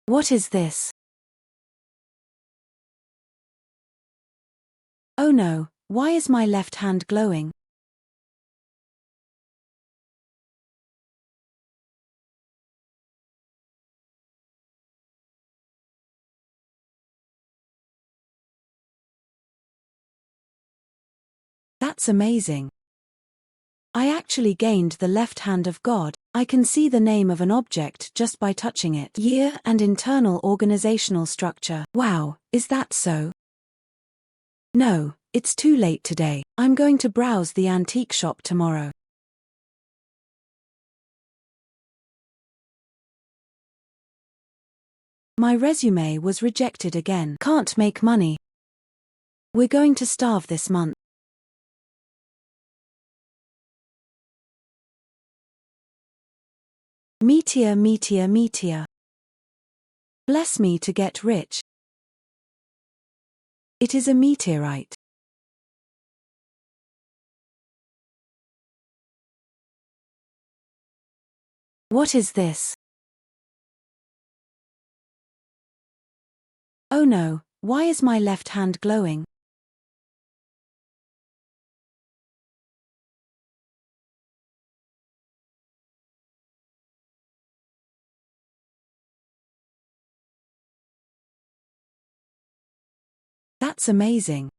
What is this? Oh no, why is my left hand glowing? That's amazing. I actually gained the left hand of God. I can see the name of an object just by touching it. Year and internal organizational structure. Wow, is that so? No, it's too late today. I'm going to browse the antique shop tomorrow. My resume was rejected again. Can't make money. We're going to starve this month. Meteor, meteor, meteor. Bless me to get rich. It is a meteorite. What is this? Oh no, why is my left hand glowing? That's amazing.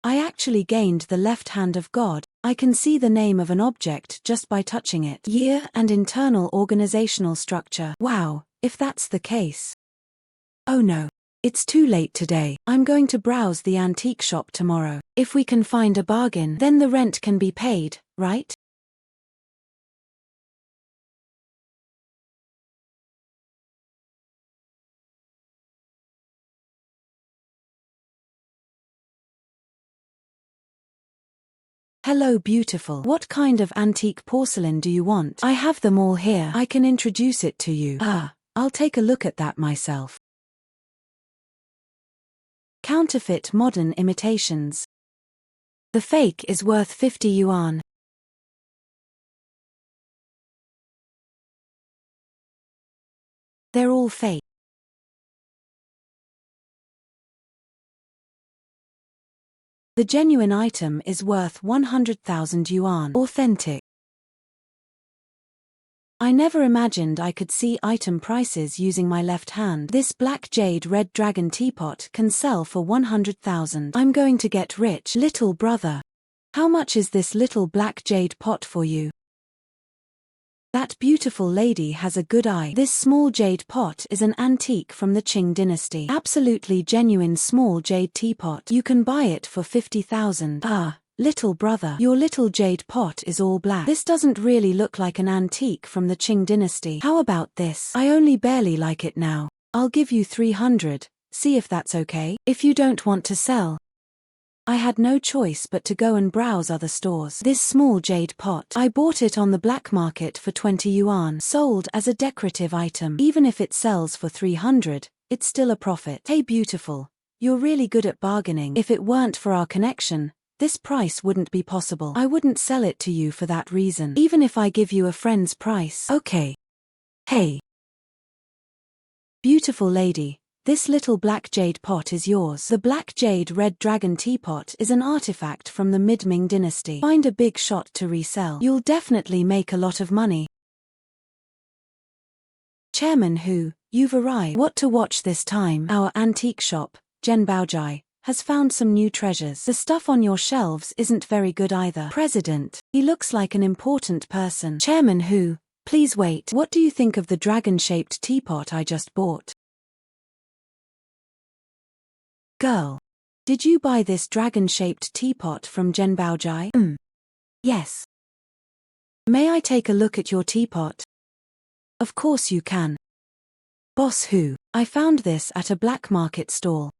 I actually gained the left hand of God. I can see the name of an object just by touching it. Year and internal organizational structure. Wow, if that's the case. Oh no, it's too late today. I'm going to browse the antique shop tomorrow. If we can find a bargain, then the rent can be paid, right? Hello beautiful. What kind of antique porcelain do you want? I have them all here. I can introduce it to you. I'll take a look at that myself. Counterfeit modern imitations. The fake is worth 50 yuan. They're all fake. The genuine item is worth 100,000 yuan. Authentic. I never imagined I could see item prices using my left hand. This black jade red dragon teapot can sell for 100,000. I'm going to get rich. Little brother. How much is this little black jade pot for you? That beautiful lady has a good eye. This small jade pot is an antique from the Qing dynasty. Absolutely genuine small jade teapot. You can buy it for 50,000. Little brother, your little jade pot is all black. This doesn't really look like an antique from the Qing dynasty. How about this? I only barely like it now. I'll give you 300, see if that's okay. If you don't want to sell. I had no choice but to go and browse other stores. This small jade pot, I bought it on the black market for 20 yuan. Sold as a decorative item. Even if it sells for 300, it's still a profit. Hey beautiful, you're really good at bargaining. If it weren't for our connection, this price wouldn't be possible. I wouldn't sell it to you for that reason. Even if I give you a friend's price. Okay. Hey. Beautiful lady. This little black jade pot is yours. The black jade red dragon teapot is an artifact from the mid-Ming dynasty. Find a big shot to resell. You'll definitely make a lot of money. Chairman Hu, you've arrived. What to watch this time? Our antique shop, Zhenbaojai, has found some new treasures. The stuff on your shelves isn't very good either. President, he looks like an important person. Chairman Hu, please wait. What do you think of the dragon-shaped teapot I just bought? Girl, did you buy this dragon-shaped teapot from Zhenbaojai? Yes. May I take a look at your teapot? Of course you can. Boss Hu, I found this at a black market stall.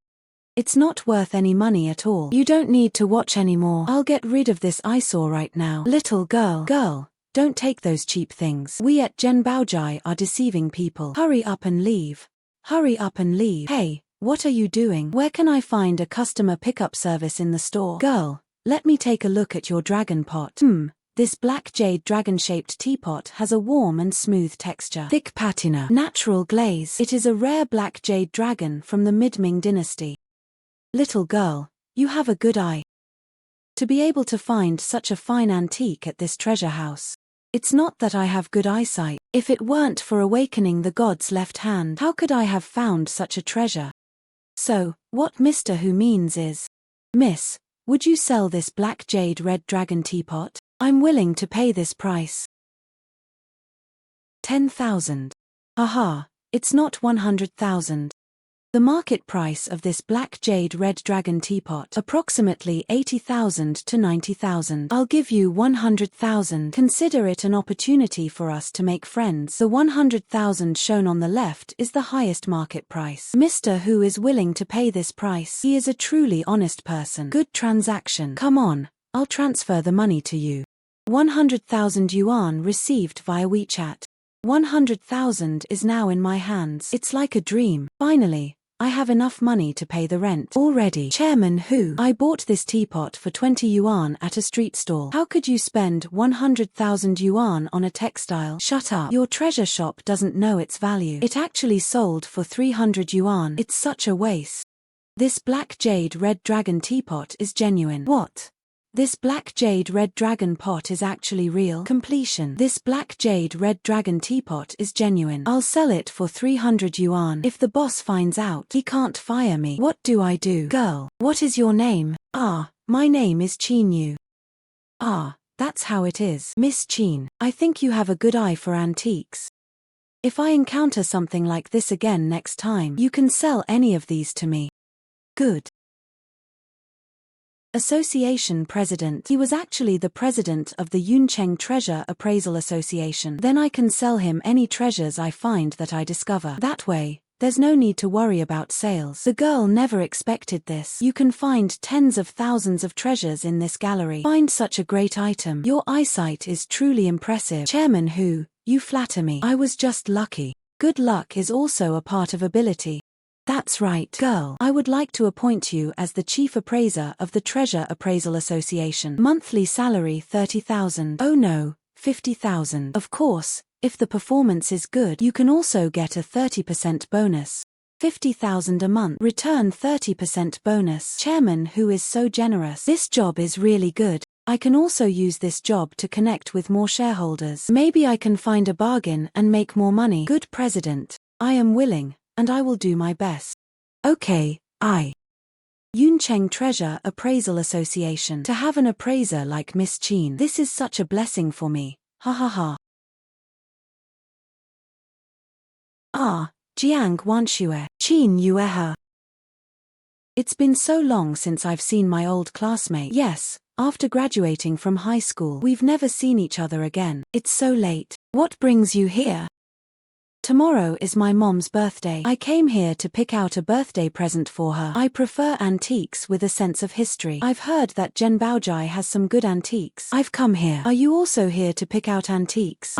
It's not worth any money at all. You don't need to watch anymore. I'll get rid of this eyesore right now. Little girl. Girl, don't take those cheap things. We at Zhenbaojai are deceiving people. Hurry up and leave. Hurry up and leave. Hey. What are you doing? Where can I find a customer pickup service in the store? Girl, let me take a look at your dragon pot. This black jade dragon-shaped teapot has a warm and smooth texture. Thick patina. Natural glaze. It is a rare black jade dragon from the Mid-Ming dynasty. Little girl, you have a good eye to be able to find such a fine antique at this treasure house. It's not that I have good eyesight. If it weren't for awakening the god's left hand, how could I have found such a treasure? So, what Mr. Who means is, Miss, would you sell this black jade red dragon teapot? I'm willing to pay this price. 10,000. Haha, it's not 100,000. The market price of this black jade red dragon teapot approximately 80,000 to 90,000. I'll give you 100,000. Consider it an opportunity for us to make friends. The 100,000 shown on the left is the highest market price. Mr. Who is willing to pay this price. He is a truly honest person. Good transaction. Come on, I'll transfer the money to you. 100,000 yuan received via WeChat. 100,000 is now in my hands. It's like a dream. Finally, I have enough money to pay the rent. Already. Chairman Who, I bought this teapot for 20 yuan at a street stall. How could you spend 100,000 yuan on a textile? Shut up. Your treasure shop doesn't know its value. It actually sold for 300 yuan. It's such a waste. This black jade red dragon teapot is genuine. What? This black jade red dragon pot is actually real. Completion. This black jade red dragon teapot is genuine. I'll sell it for 300 yuan. If the boss finds out, he can't fire me. What do I do? Girl, what is your name? My name is Qin Yu. That's how it is. Miss Qin, I think you have a good eye for antiques. If I encounter something like this again next time, you can sell any of these to me. Good. Association President. He was actually the president of the Yuncheng Treasure Appraisal Association. Then I can sell him any treasures I find that I discover. That way, there's no need to worry about sales. The girl never expected this. You can find tens of thousands of treasures in this gallery. Find such a great item. Your eyesight is truly impressive. Chairman Who, you flatter me. I was just lucky. Good luck is also a part of ability. That's right, girl. I would like to appoint you as the chief appraiser of the Treasure Appraisal Association. Monthly salary 30,000. Oh no, 50,000. Of course, if the performance is good, you can also get a 30% bonus. 50,000 a month. Return 30% bonus. Chairman Who is so generous. This job is really good. I can also use this job to connect with more shareholders. Maybe I can find a bargain and make more money. Good president. I am willing. And I will do my best. Okay, Yuncheng Treasure Appraisal Association. To have an appraiser like Miss Qin. This is such a blessing for me. Ha ha ha. Jiang Wanxue. Qin Yuehe. It's been so long since I've seen my old classmate. Yes, after graduating from high school. We've never seen each other again. It's so late. What brings you here? Tomorrow is my mom's birthday. I came here to pick out a birthday present for her. I prefer antiques with a sense of history. I've heard that Zhen Baojai has some good antiques. I've come here. Are you also here to pick out antiques?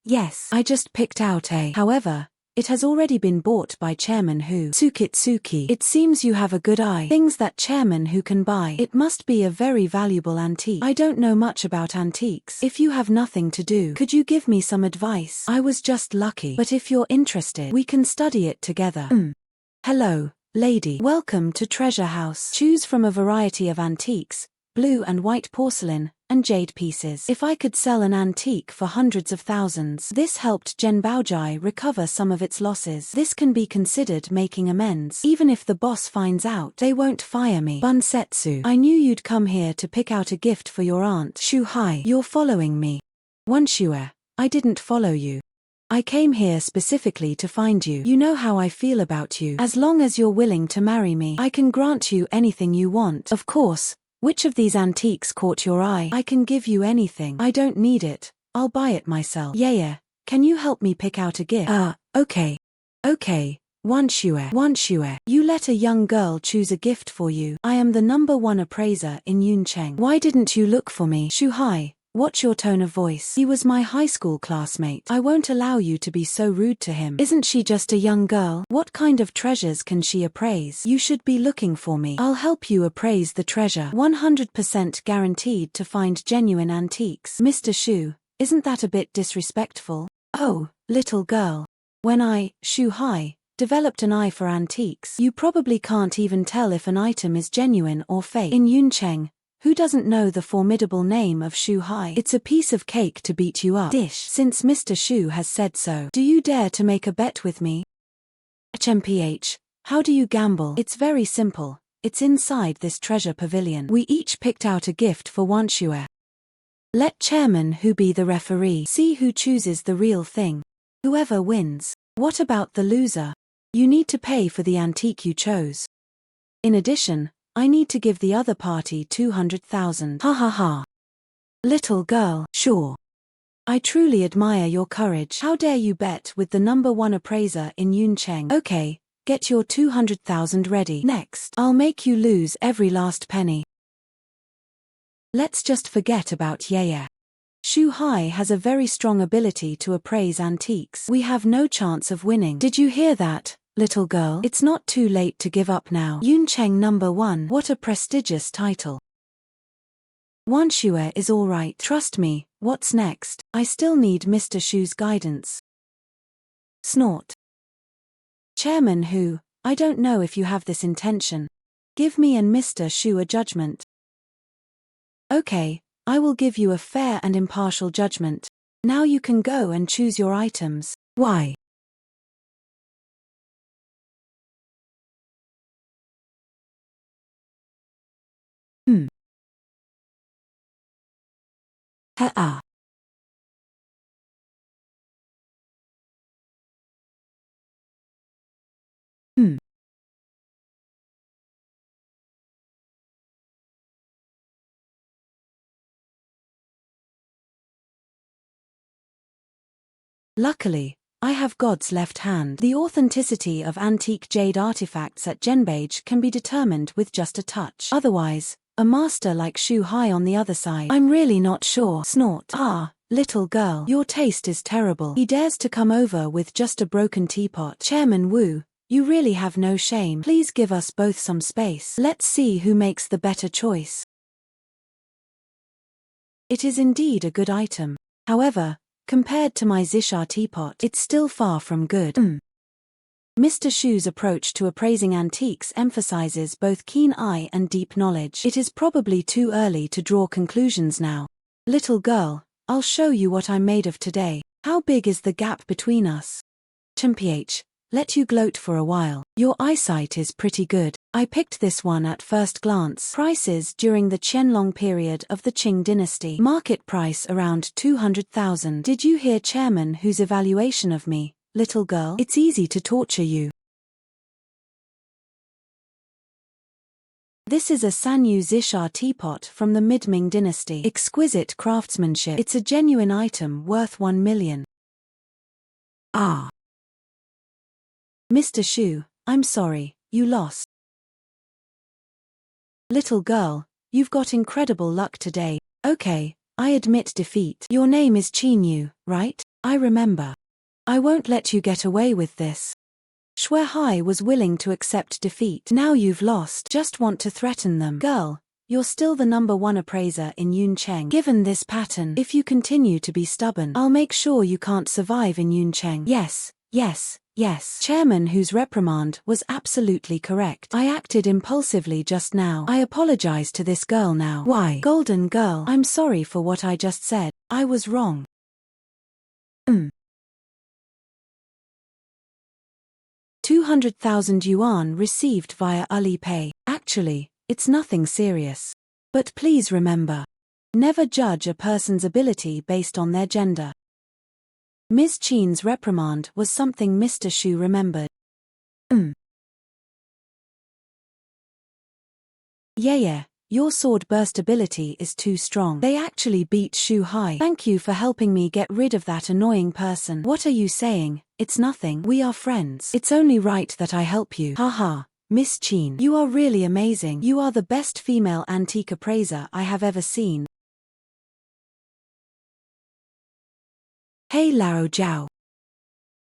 Yes. I just picked out a. However, it has already been bought by Chairman Who. Tsukitsuki. It seems you have a good eye. Things that Chairman Who can buy. It must be a very valuable antique. I don't know much about antiques. If you have nothing to do, could you give me some advice? I was just lucky. But if you're interested, we can study it together. Hello, lady. Welcome to Treasure House. Choose from a variety of antiques, blue and white porcelain, and jade pieces. If I could sell an antique for hundreds of thousands, this helped Zhen Baojai recover some of its losses. This can be considered making amends. Even if the boss finds out, they won't fire me. Bunsetsu. I knew you'd come here to pick out a gift for your aunt. Shu Hai. You're following me. Wanxue. I didn't follow you. I came here specifically to find you. You know how I feel about you. As long as you're willing to marry me, I can grant you anything you want. Of course. Which of these antiques caught your eye? I can give you anything. I don't need it. I'll buy it myself. Yeah. Can you help me pick out a gift? Okay. Wanxue. You let a young girl choose a gift for you. I am the #1 appraiser in Yuncheng. Why didn't you look for me? Shu Hai, Watch your tone of voice. He was my high school classmate. I won't allow you to be so rude to him. Isn't she just a young girl? What kind of treasures can she appraise? You should be looking for me. I'll help you appraise the treasure. 100% guaranteed to find genuine antiques. Mr. Shu, isn't that a bit disrespectful? Oh, little girl. When I, Shu Hai, developed an eye for antiques, you probably can't even tell if an item is genuine or fake. In Yuncheng, who doesn't know the formidable name of Shu Hai? It's a piece of cake to beat you up. Dish. Since Mr. Shu has said so, do you dare to make a bet with me? HMPH, how do you gamble? It's very simple. It's inside this treasure pavilion. We each picked out a gift for Wanshue. Let Chairman Hu be the referee. See who chooses the real thing. Whoever wins. What about the loser? You need to pay for the antique you chose. In addition, I need to give the other party 200,000. Ha ha ha. Little girl, sure. I truly admire your courage. How dare you bet with the #1 appraiser in Yuncheng? Okay, get your 200,000 ready. Next, I'll make you lose every last penny. Let's just forget about Yeye. Shu Hai has a very strong ability to appraise antiques. We have no chance of winning. Did you hear that? Little girl, it's not too late to give up now. Yuncheng #1, what a prestigious title. Wanshue is alright. Trust me, what's next? I still need Mr. Shu's guidance. Snort. Chairman Hu, I don't know if you have this intention. Give me and Mr. Shu a judgment. Okay, I will give you a fair and impartial judgment. Now you can go and choose your items. Why? Ha-ah. Luckily, I have God's left hand. The authenticity of antique jade artifacts at Genbage can be determined with just a touch. Otherwise, a master like Shu Hai on the other side. I'm really not sure. Snort. Ah, little girl, your taste is terrible. He dares to come over with just a broken teapot. Chairman Wu, you really have no shame. Please give us both some space. Let's see who makes the better choice. It is indeed a good item. However, compared to my Zisha teapot, it's still far from good. Mr. Shu's approach to appraising antiques emphasizes both keen eye and deep knowledge. It is probably too early to draw conclusions now. Little girl, I'll show you what I'm made of today. How big is the gap between us? HMPH, let you gloat for a while. Your eyesight is pretty good. I picked this one at first glance. Prices during the Qianlong period of the Qing dynasty. Market price around 200,000. Did you hear Chairman Hu's evaluation of me, little girl? It's easy to torture you. This is a Sanyu Zisha teapot from the Mid-Ming dynasty. Exquisite craftsmanship. It's a genuine item worth 1 million. Ah. Mr. Shu, I'm sorry, you lost. Little girl, you've got incredible luck today. Okay, I admit defeat. Your name is Qinyu, right? I remember. I won't let you get away with this. Shui Hai was willing to accept defeat. Now you've lost. Just want to threaten them. Girl, you're still the #1 appraiser in Yuncheng. Given this pattern, if you continue to be stubborn, I'll make sure you can't survive in Yuncheng. Yes, yes. Yes. Chairman Hu's reprimand was absolutely correct. I acted impulsively just now. I apologize to this girl now. Why? Golden girl, I'm sorry for what I just said. I was wrong. 200,000 yuan received via Alipay. Actually, it's nothing serious. But please remember, never judge a person's ability based on their gender. Ms. Qin's reprimand was something Mr. Shu remembered. Yeah, your sword burst ability is too strong. They actually beat Shu Hai. Thank you for helping me get rid of that annoying person. What are you saying? It's nothing. We are friends. It's only right that I help you. Haha, Miss Qin. You are really amazing. You are the best female antique appraiser I have ever seen. Hey Laro Jiao.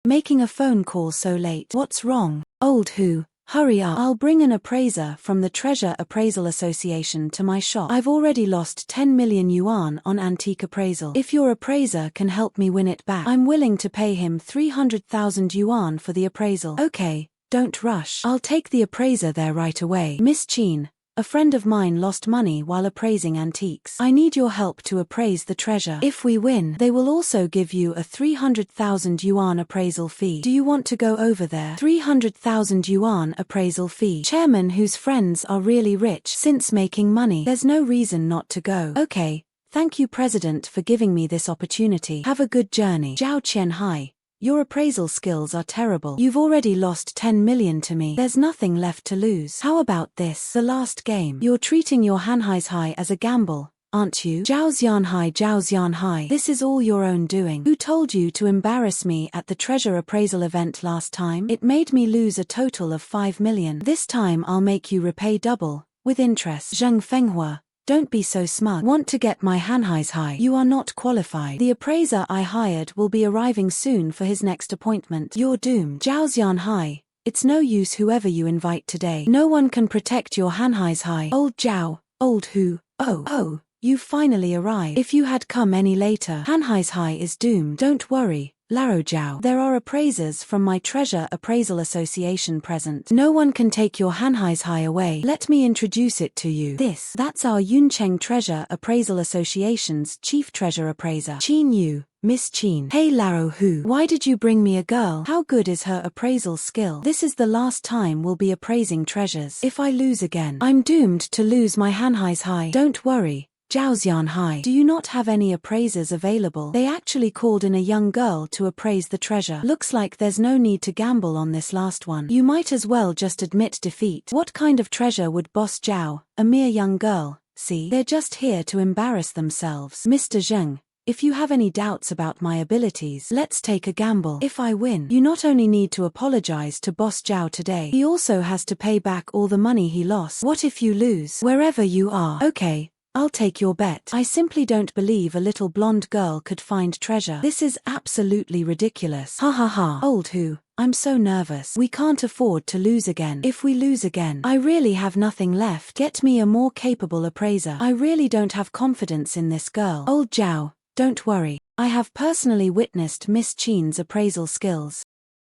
Making a phone call so late. What's wrong? Old who? Hurry up. I'll bring an appraiser from the Treasure Appraisal Association to my shop. I've already lost 10 million yuan on antique appraisal. If your appraiser can help me win it back, I'm willing to pay him 300,000 yuan for the appraisal. Okay, don't rush. I'll take the appraiser there right away. Miss Chin, a friend of mine lost money while appraising antiques. I need your help to appraise the treasure. If we win, they will also give you a 300,000 yuan appraisal fee. Do you want to go over there? 300,000 yuan appraisal fee. Chairman whose friends are really rich since making money. There's no reason not to go. Okay, thank you President for giving me this opportunity. Have a good journey. Zhao Qianhai. Your appraisal skills are terrible. You've already lost 10 million to me. There's nothing left to lose. How about this? The last game. You're treating your Hanhaishai as a gamble, aren't you? Zhao Xianhai. This is all your own doing. Who told you to embarrass me at the treasure appraisal event last time? It made me lose a total of 5 million. This time I'll make you repay double, with interest. Zheng Fenghua. Don't be so smug. Want to get my Hanhaishai? You are not qualified. The appraiser I hired will be arriving soon for his next appointment. You're doomed. Zhao Xianhai. It's no use whoever you invite today. No one can protect your Hanhaishai. Old Zhao. Old who? Oh, you finally arrived. If you had come any later, Hanhaishai is doomed. Don't worry, Laro Jiao. There are appraisers from my Treasure Appraisal Association present. No one can take your Hanhaishai away. Let me introduce it to you. That's our Yuncheng Treasure Appraisal Association's Chief Treasure Appraiser. Qin Yu, Miss Qin. Hey Laro Hu. Why did you bring me a girl? How good is her appraisal skill? This is the last time we'll be appraising treasures. If I lose again, I'm doomed to lose my Hanhaishai. Don't worry. Zhao Xianhai. Do you not have any appraisers available? They actually called in a young girl to appraise the treasure. Looks like there's no need to gamble on this last one. You might as well just admit defeat. What kind of treasure would Boss Zhao, a mere young girl, see? They're just here to embarrass themselves. Mr. Zheng, if you have any doubts about my abilities, let's take a gamble. If I win, you not only need to apologize to Boss Zhao today, he also has to pay back all the money he lost. What if you lose? Wherever you are. Okay, I'll take your bet. I simply don't believe a little blonde girl could find treasure. This is absolutely ridiculous. Ha ha ha. Old who? I'm so nervous. We can't afford to lose again. If we lose again, I really have nothing left. Get me a more capable appraiser. I really don't have confidence in this girl. Old Zhao, don't worry. I have personally witnessed Miss Chin's appraisal skills.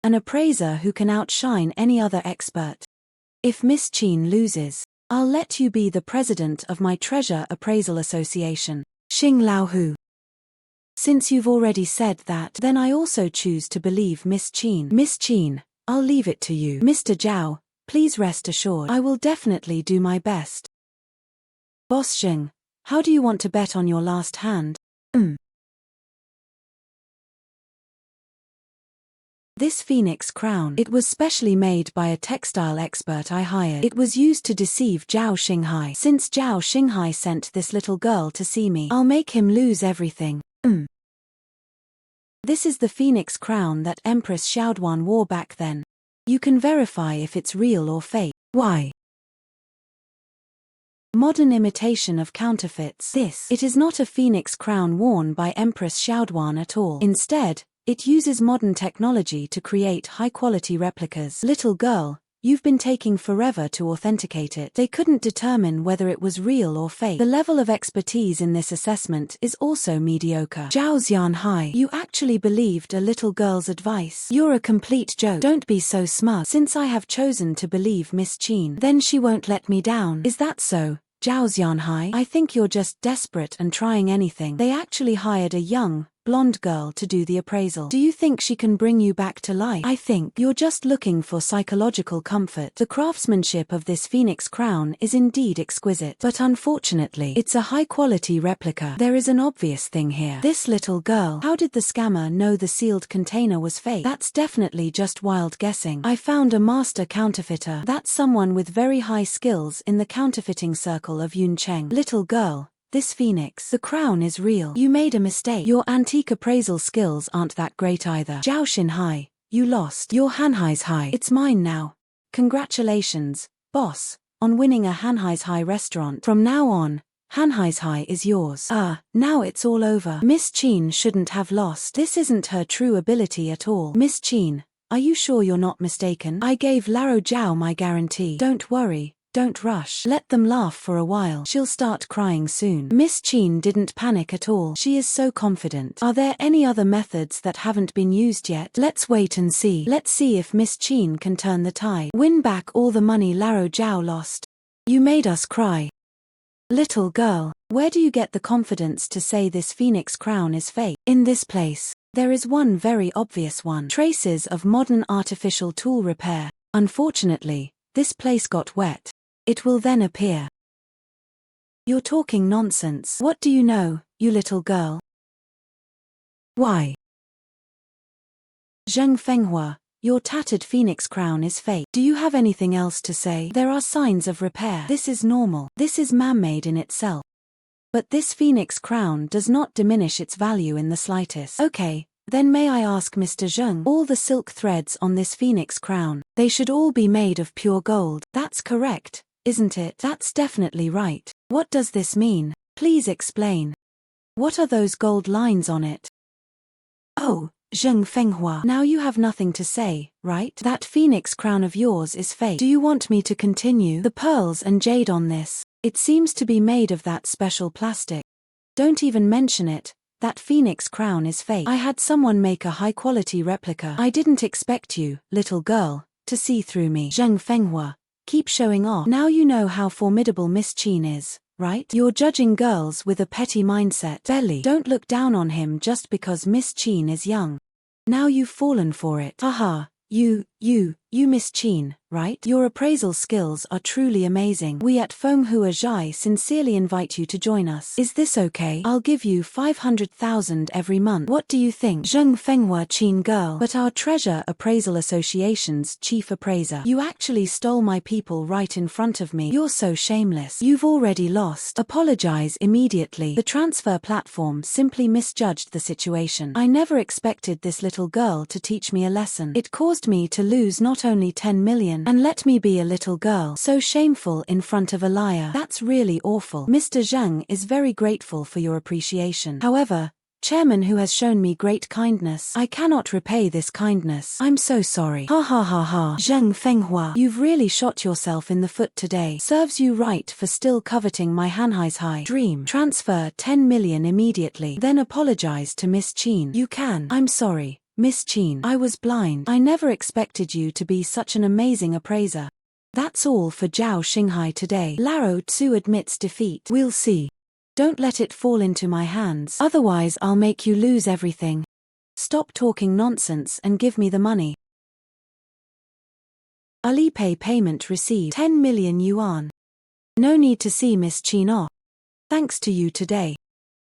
An appraiser who can outshine any other expert. If Miss Chin loses, I'll let you be the president of my Treasure Appraisal Association. Xing Lao Hu. Since you've already said that, then I also choose to believe Miss Chin. Miss Chin, I'll leave it to you. Mr. Zhao, please rest assured. I will definitely do my best. Boss Xing, how do you want to bet on your last hand? This phoenix crown, it was specially made by a textile expert I hired. It was used to deceive Zhao Xinghai. Since Zhao Xinghai sent this little girl to see me, I'll make him lose everything. This is the phoenix crown that Empress Xiaoduan wore back then. You can verify if it's real or fake. Why? Modern imitation of counterfeits. It is not a phoenix crown worn by Empress Xiaoduan at all. Instead, it uses modern technology to create high-quality replicas. Little girl, you've been taking forever to authenticate it. They couldn't determine whether it was real or fake. The level of expertise in this assessment is also mediocre. Zhao Xianhai, you actually believed a little girl's advice. You're a complete joke. Don't be so smug. Since I have chosen to believe Miss Chin, then she won't let me down. Is that so, Zhao Xianhai? I think you're just desperate and trying anything. They actually hired a young, blonde girl to do the appraisal. Do you think she can bring you back to life? I think you're just looking for psychological comfort. The craftsmanship of this phoenix crown is indeed exquisite, but unfortunately, it's a high-quality replica. There is an obvious thing here. This little girl, how did the scammer know the sealed container was fake? That's definitely just wild guessing. I found a master counterfeiter. That's someone with very high skills in the counterfeiting circle of Yuncheng. Little girl, this phoenix, the crown is real. You made a mistake. Your antique appraisal skills aren't that great either. Zhao Xinhai, you lost. Your Hanhaishai. It's mine now. Congratulations, boss, on winning a Hanhaishai restaurant. From now on, Hanhaishai is yours. Now it's all over. Miss Chin shouldn't have lost. This isn't her true ability at all. Miss Chin, are you sure you're not mistaken? I gave Laro Zhao my guarantee. Don't worry. Don't rush. Let them laugh for a while. She'll start crying soon. Miss Chin didn't panic at all. She is so confident. Are there any other methods that haven't been used yet? Let's wait and see. Let's see if Miss Chin can turn the tide. Win back all the money Laro Zhao lost. You made us cry. Little girl, where do you get the confidence to say this phoenix crown is fake? In this place, there is one very obvious one. Traces of modern artificial tool repair. Unfortunately, this place got wet. It will then appear. You're talking nonsense. What do you know, you little girl? Why? Zheng Fenghua, your tattered phoenix crown is fake. Do you have anything else to say? There are signs of repair. This is normal. This is man-made in itself. But this phoenix crown does not diminish its value in the slightest. Okay, then may I ask Mr. Zheng, all the silk threads on this phoenix crown, they should all be made of pure gold. That's correct, isn't it? That's definitely right. What does this mean? Please explain. What are those gold lines on it? Oh, Zheng Fenghua. Now you have nothing to say, right? That phoenix crown of yours is fake. Do you want me to continue? The pearls and jade on this, it seems to be made of that special plastic. Don't even mention it. That phoenix crown is fake. I had someone make a high-quality replica. I didn't expect you, little girl, to see through me. Zheng Fenghua, keep showing off. Now you know how formidable Miss Chin is, right? You're judging girls with a petty mindset. Belly. Don't look down on him just because Miss Chin is young. Now you've fallen for it. Haha, you Miss Chin, right? Your appraisal skills are truly amazing. We at Fenghua Zhai sincerely invite you to join us. Is this okay? I'll give you 500,000 every month. What do you think? Zheng Fenghua Chin girl. But our Treasure Appraisal Association's chief appraiser. You actually stole my people right in front of me. You're so shameless. You've already lost. Apologize immediately. The transfer platform simply misjudged the situation. I never expected this little girl to teach me a lesson. It caused me to lose not only 10 million, and let me be a little girl. So shameful in front of a liar. That's really awful. Mr. Zheng is very grateful for your appreciation. However, Chairman who has shown me great kindness, I cannot repay this kindness. I'm so sorry. Ha ha ha ha. Zheng Fenghua, you've really shot yourself in the foot today. Serves you right for still coveting my Hanhaishai dream. Transfer 10 million immediately. Then apologize to Miss Chin. You can. I'm sorry, Miss Chin. I was blind. I never expected you to be such an amazing appraiser. That's all for Zhao Xinghai today. Laro Tzu admits defeat. We'll see. Don't let it fall into my hands. Otherwise I'll make you lose everything. Stop talking nonsense and give me the money. Alipay payment received. 10 million yuan. No need to see Miss Chin off. Thanks to you today.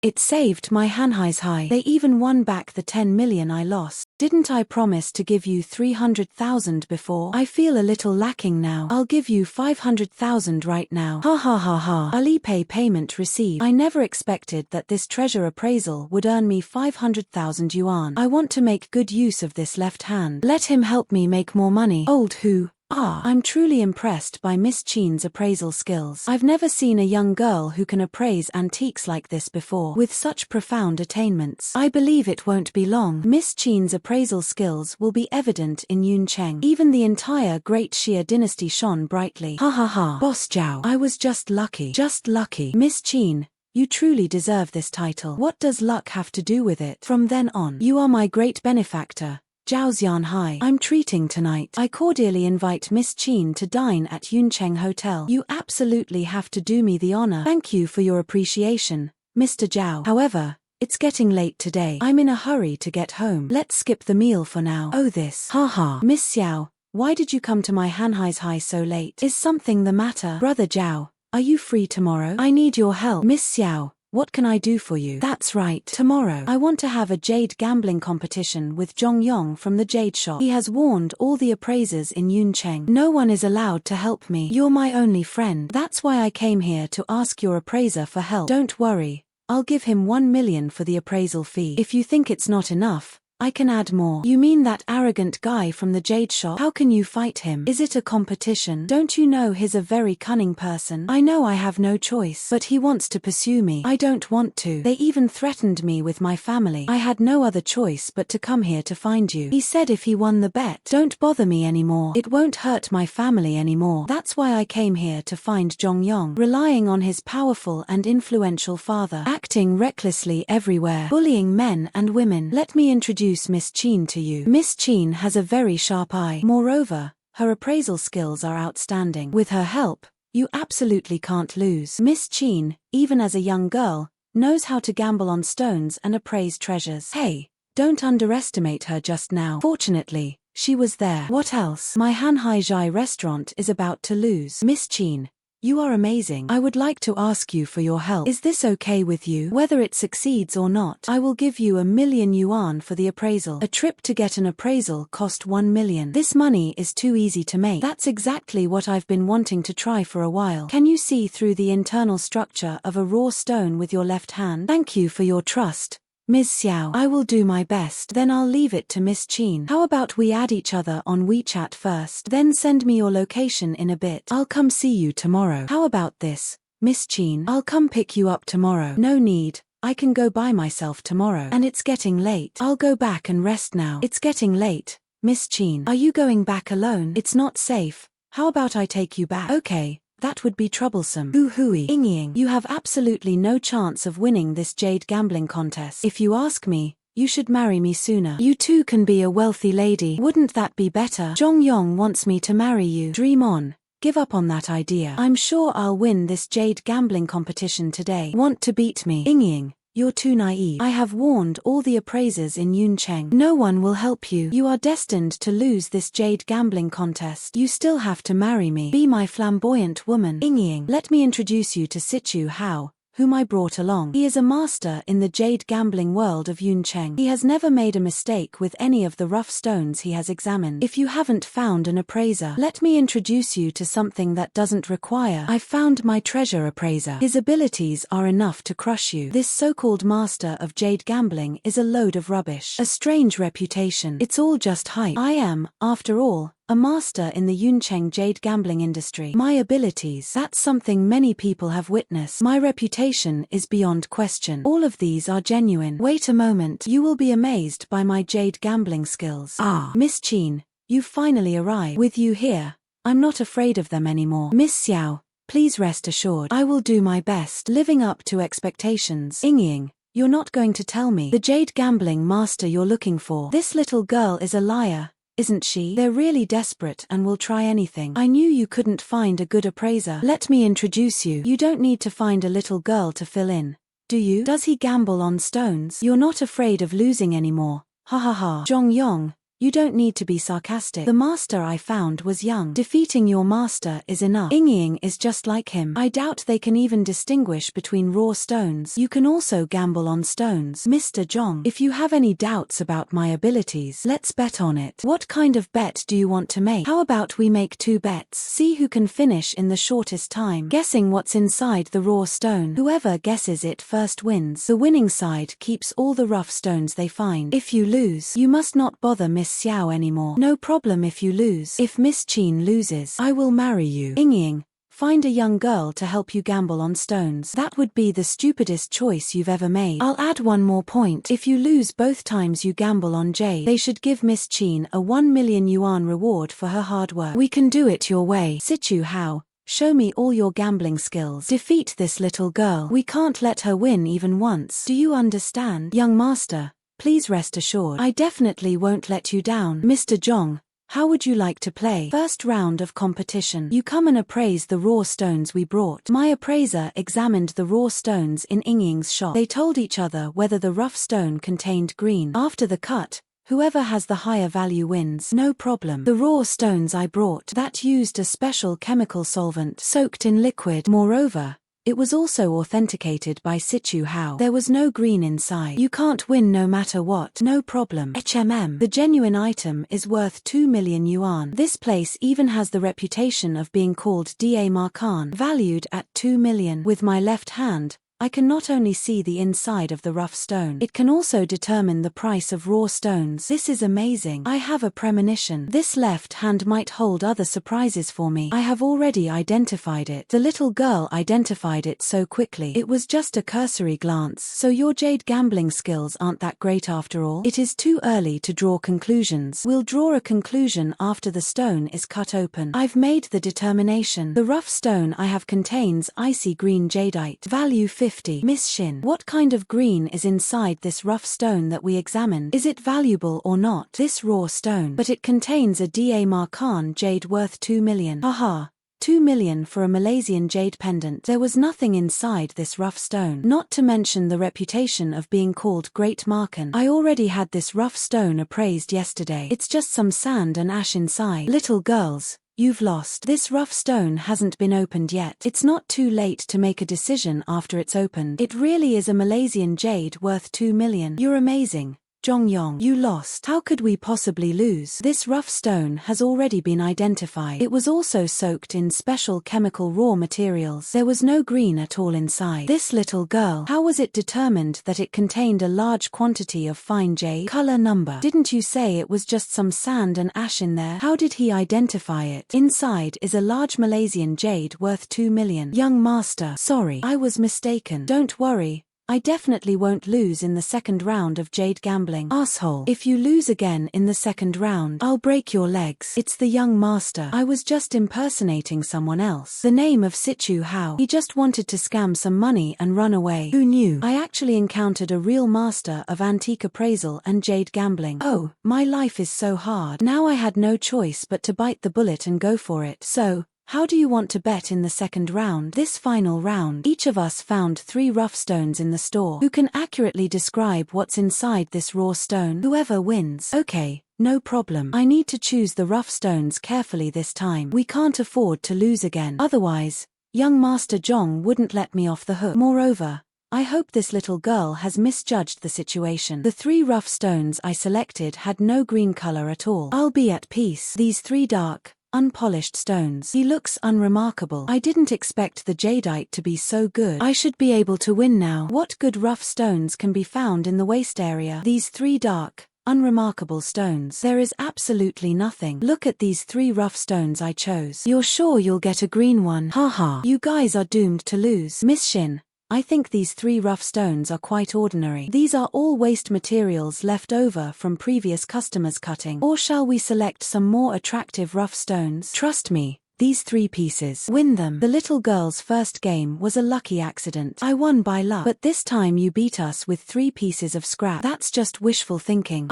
It saved my Hanhaishai. They even won back the 10 million I lost. Didn't I promise to give you 300,000 before? I feel a little lacking now. I'll give you 500,000 right now. Ha ha ha ha. Alipay payment received. I never expected that this treasure appraisal would earn me 500,000 yuan. I want to make good use of this left hand. Let him help me make more money. Old who? I'm truly impressed by Miss Chin's appraisal skills. I've never seen a young girl who can appraise antiques like this before, with such profound attainments. I believe it won't be long. Miss Chin's appraisal skills will be evident in Yuncheng. Even the entire Great Xia dynasty shone brightly. Ha ha ha. Boss Zhao, I was just lucky. Just lucky. Miss Chin, you truly deserve this title. What does luck have to do with it? From then on, you are my great benefactor, Zhao Xianhai. I'm treating tonight. I cordially invite Miss Chin to dine at Yuncheng Hotel. You absolutely have to do me the honor. Thank you for your appreciation, Mr. Zhao. However, it's getting late today. I'm in a hurry to get home. Let's skip the meal for now. Oh this. Haha. Miss Xiao, why did you come to my Hanhaishai so late? Is something the matter? Brother Zhao, are you free tomorrow? I need your help. Miss Xiao, what can I do for you? That's right. Tomorrow, I want to have a jade gambling competition with Zhong Yong from the Jade Shop. He has warned all the appraisers in Yuncheng. No one is allowed to help me. You're my only friend. That's why I came here to ask your appraiser for help. Don't worry. I'll give him 1 million for the appraisal fee. If you think it's not enough, I can add more. You mean that arrogant guy from the jade shop? How can you fight him? Is it a competition? Don't you know he's a very cunning person? I know I have no choice, but he wants to pursue me. I don't want to. They even threatened me with my family. I had no other choice but to come here to find you. He said if he won the bet, don't bother me anymore. It won't hurt my family anymore. That's why I came here to find Jongyong, relying on his powerful and influential father, acting recklessly everywhere, bullying men and women. Let me introduce Miss Chin to you. Miss Chin has a very sharp eye. Moreover, her appraisal skills are outstanding. With her help, you absolutely can't lose. Miss Chin, even as a young girl, knows how to gamble on stones and appraise treasures. Hey, don't underestimate her just now. Fortunately, she was there. What else? My Hanhaijai restaurant is about to lose. Miss Chin, you are amazing. I would like to ask you for your help. Is this okay with you? Whether it succeeds or not, I will give you 1,000,000 yuan for the appraisal. A trip to get an appraisal cost 1 million. This money is too easy to make. That's exactly what I've been wanting to try for a while. Can you see through the internal structure of a raw stone with your left hand? Thank you for your trust, Ms. Xiao. I will do my best. Then I'll leave it to Miss Chin. How about we add each other on WeChat first, then send me your location in a bit. I'll come see you tomorrow. How about this, Miss Chin? I'll come pick you up tomorrow. No need. I can go by myself tomorrow. And it's getting late. I'll go back and rest now. It's getting late, Miss Chin. Are you going back alone? It's not safe. How about I take you back? Okay. That would be troublesome. Hoo-hooey. Ying, you have absolutely no chance of winning this jade gambling contest. If you ask me, you should marry me sooner. You too can be a wealthy lady. Wouldn't that be better? Jongyong wants me to marry you. Dream on. Give up on that idea. I'm sure I'll win this jade gambling competition today. Want to beat me? Ying, you're too naive. I have warned all the appraisers in Yuncheng. No one will help you. You are destined to lose this jade gambling contest. You still have to marry me. Be my flamboyant woman. Ying, let me introduce you to Sichu Hao, whom I brought along. He is a master in the jade gambling world of Yuncheng. He has never made a mistake with any of the rough stones he has examined. If you haven't found an appraiser, let me introduce you to something that doesn't require. I found my treasure appraiser. His abilities are enough to crush you. This so-called master of jade gambling is a load of rubbish. A strange reputation. It's all just hype. I am, after all, a master in the Yuncheng jade gambling industry. My abilities, that's something many people have witnessed. My reputation is beyond question. All of these are genuine. Wait a moment. You will be amazed by my jade gambling skills. Ah, Miss Chin, you've finally arrived. With you here, I'm not afraid of them anymore. Miss Xiao, please rest assured. I will do my best, living up to expectations. Ying, you're not going to tell me the jade gambling master you're looking for. This little girl is a liar, isn't she? They're really desperate and will try anything. I knew you couldn't find a good appraiser. Let me introduce you. You don't need to find a little girl to fill in, do you? Does he gamble on stones? You're not afraid of losing anymore. Ha ha ha. Jongyong, you don't need to be sarcastic. The master I found was young. Defeating your master is enough. Ying is just like him. I doubt they can even distinguish between raw stones. You can also gamble on stones. Mr. Zhong, if you have any doubts about my abilities, let's bet on it. What kind of bet do you want to make? How about we make 2 bets? See who can finish in the shortest time, guessing what's inside the raw stone. Whoever guesses it first wins. The winning side keeps all the rough stones they find. If you lose, you must not bother Miss Xiao anymore. No problem if you lose. If Miss Chin loses, I will marry you. Ying, find a young girl to help you gamble on stones. That would be the stupidest choice you've ever made. I'll add one more point. If you lose both times you gamble on jade, they should give Miss Chin a 1 million yuan reward for her hard work. We can do it your way. Sichu Hao, show me all your gambling skills. Defeat this little girl. We can't let her win even once. Do you understand? Young master, please rest assured. I definitely won't let you down. Mr. Zhong, how would you like to play? First round of competition. You come and appraise the raw stones we brought. My appraiser examined the raw stones in Ying's shop. They told each other whether the rough stone contained green. After the cut, whoever has the higher value wins. No problem. The raw stones I brought, that used a special chemical solvent soaked in liquid. Moreover, it was also authenticated by Sichu Hao. There was no green inside. You can't win no matter what. No problem. The genuine item is worth 2 million yuan. This place even has the reputation of being called Da Markan, valued at 2 million. With my left hand, I can not only see the inside of the rough stone, it can also determine the price of raw stones. This is amazing. I have a premonition. This left hand might hold other surprises for me. I have already identified it. The little girl identified it so quickly. It was just a cursory glance. So your jade gambling skills aren't that great after all? It is too early to draw conclusions. We'll draw a conclusion after the stone is cut open. I've made the determination. The rough stone I have contains icy green jadeite. Value 50. Miss Shin, what kind of green is inside this rough stone that we examined? Is it valuable or not? This raw stone. But it contains a Da Markan jade worth 2 million. Haha. 2 million for a Malaysian jade pendant. There was nothing inside this rough stone. Not to mention the reputation of being called Great Markan. I already had this rough stone appraised yesterday. It's just some sand and ash inside. Little girls, you've lost. This rough stone hasn't been opened yet. It's not too late to make a decision after it's opened. It really is a Malaysian jade worth 2 million. You're amazing. Jongyong, you lost. How could we possibly lose? This rough stone has already been identified. It was also soaked in special chemical raw materials. There was no green at all inside. This little girl, how was it determined that it contained a large quantity of fine jade? Color number. Didn't you say it was just some sand and ash in there? How did he identify it? Inside is a large Malaysian jade worth 2 million. Young master, sorry, I was mistaken. Don't worry. I definitely won't lose in the second round of jade gambling. Asshole. If you lose again in the second round, I'll break your legs. It's the young master. I was just impersonating someone else. The name of Situ Hao. He just wanted to scam some money and run away. Who knew? I actually encountered a real master of antique appraisal and jade gambling. Oh, my life is so hard. Now I had no choice but to bite the bullet and go for it. So, how do you want to bet in the second round? This final round, each of us found 3 rough stones in the store. Who can accurately describe what's inside this raw stone? Whoever wins. Okay, no problem. I need to choose the rough stones carefully this time. We can't afford to lose again. Otherwise, young Master Zhong wouldn't let me off the hook. Moreover, I hope this little girl has misjudged the situation. The 3 rough stones I selected had no green color at all. I'll be at peace. These 3 dark, unpolished stones. He looks unremarkable. I didn't expect the jadeite to be so good. I should be able to win now. What good rough stones can be found in the waist area? These 3 dark, unremarkable stones. There is absolutely nothing. Look at these 3 rough stones I chose. You're sure you'll get a green one? Haha. You guys are doomed to lose. Miss Shin, I think these 3 rough stones are quite ordinary. These are all waste materials left over from previous customers' cutting. Or shall we select some more attractive rough stones? Trust me, these 3 pieces. Win them. The little girl's first game was a lucky accident. I won by luck. But this time you beat us with 3 pieces of scrap. That's just wishful thinking.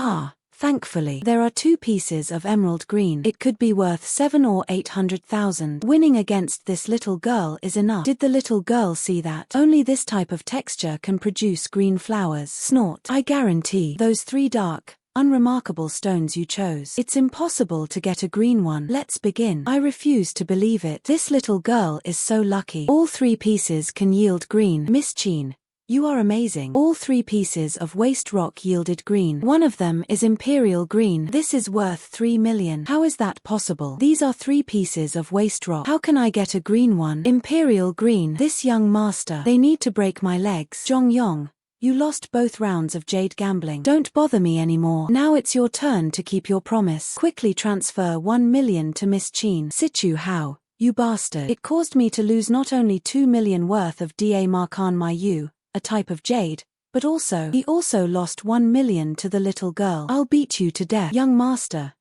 Thankfully, there are 2 pieces of emerald green. It could be worth 7 or 800,000. Winning against this little girl is enough. Did the little girl see that? Only this type of texture can produce green flowers. Snort. I guarantee those 3 dark, unremarkable stones you chose. It's impossible to get a green one. Let's begin. I refuse to believe it. This little girl is so lucky. All 3 pieces can yield green. Miss Chin, you are amazing. All 3 pieces of waste rock yielded green. One of them is imperial green. This is worth 3 million. How is that possible? These are 3 pieces of waste rock. How can I get a green one? Imperial green. This young master. They need to break my legs. Jongyong, you lost both rounds of jade gambling. Don't bother me anymore. Now it's your turn to keep your promise. Quickly transfer 1 million to Miss Chin. Situ Hao, you bastard. It caused me to lose not only 2 million worth of Da Markan Mayu, a type of jade, but he also lost 1 million to the little girl. I'll beat you to death. Young master,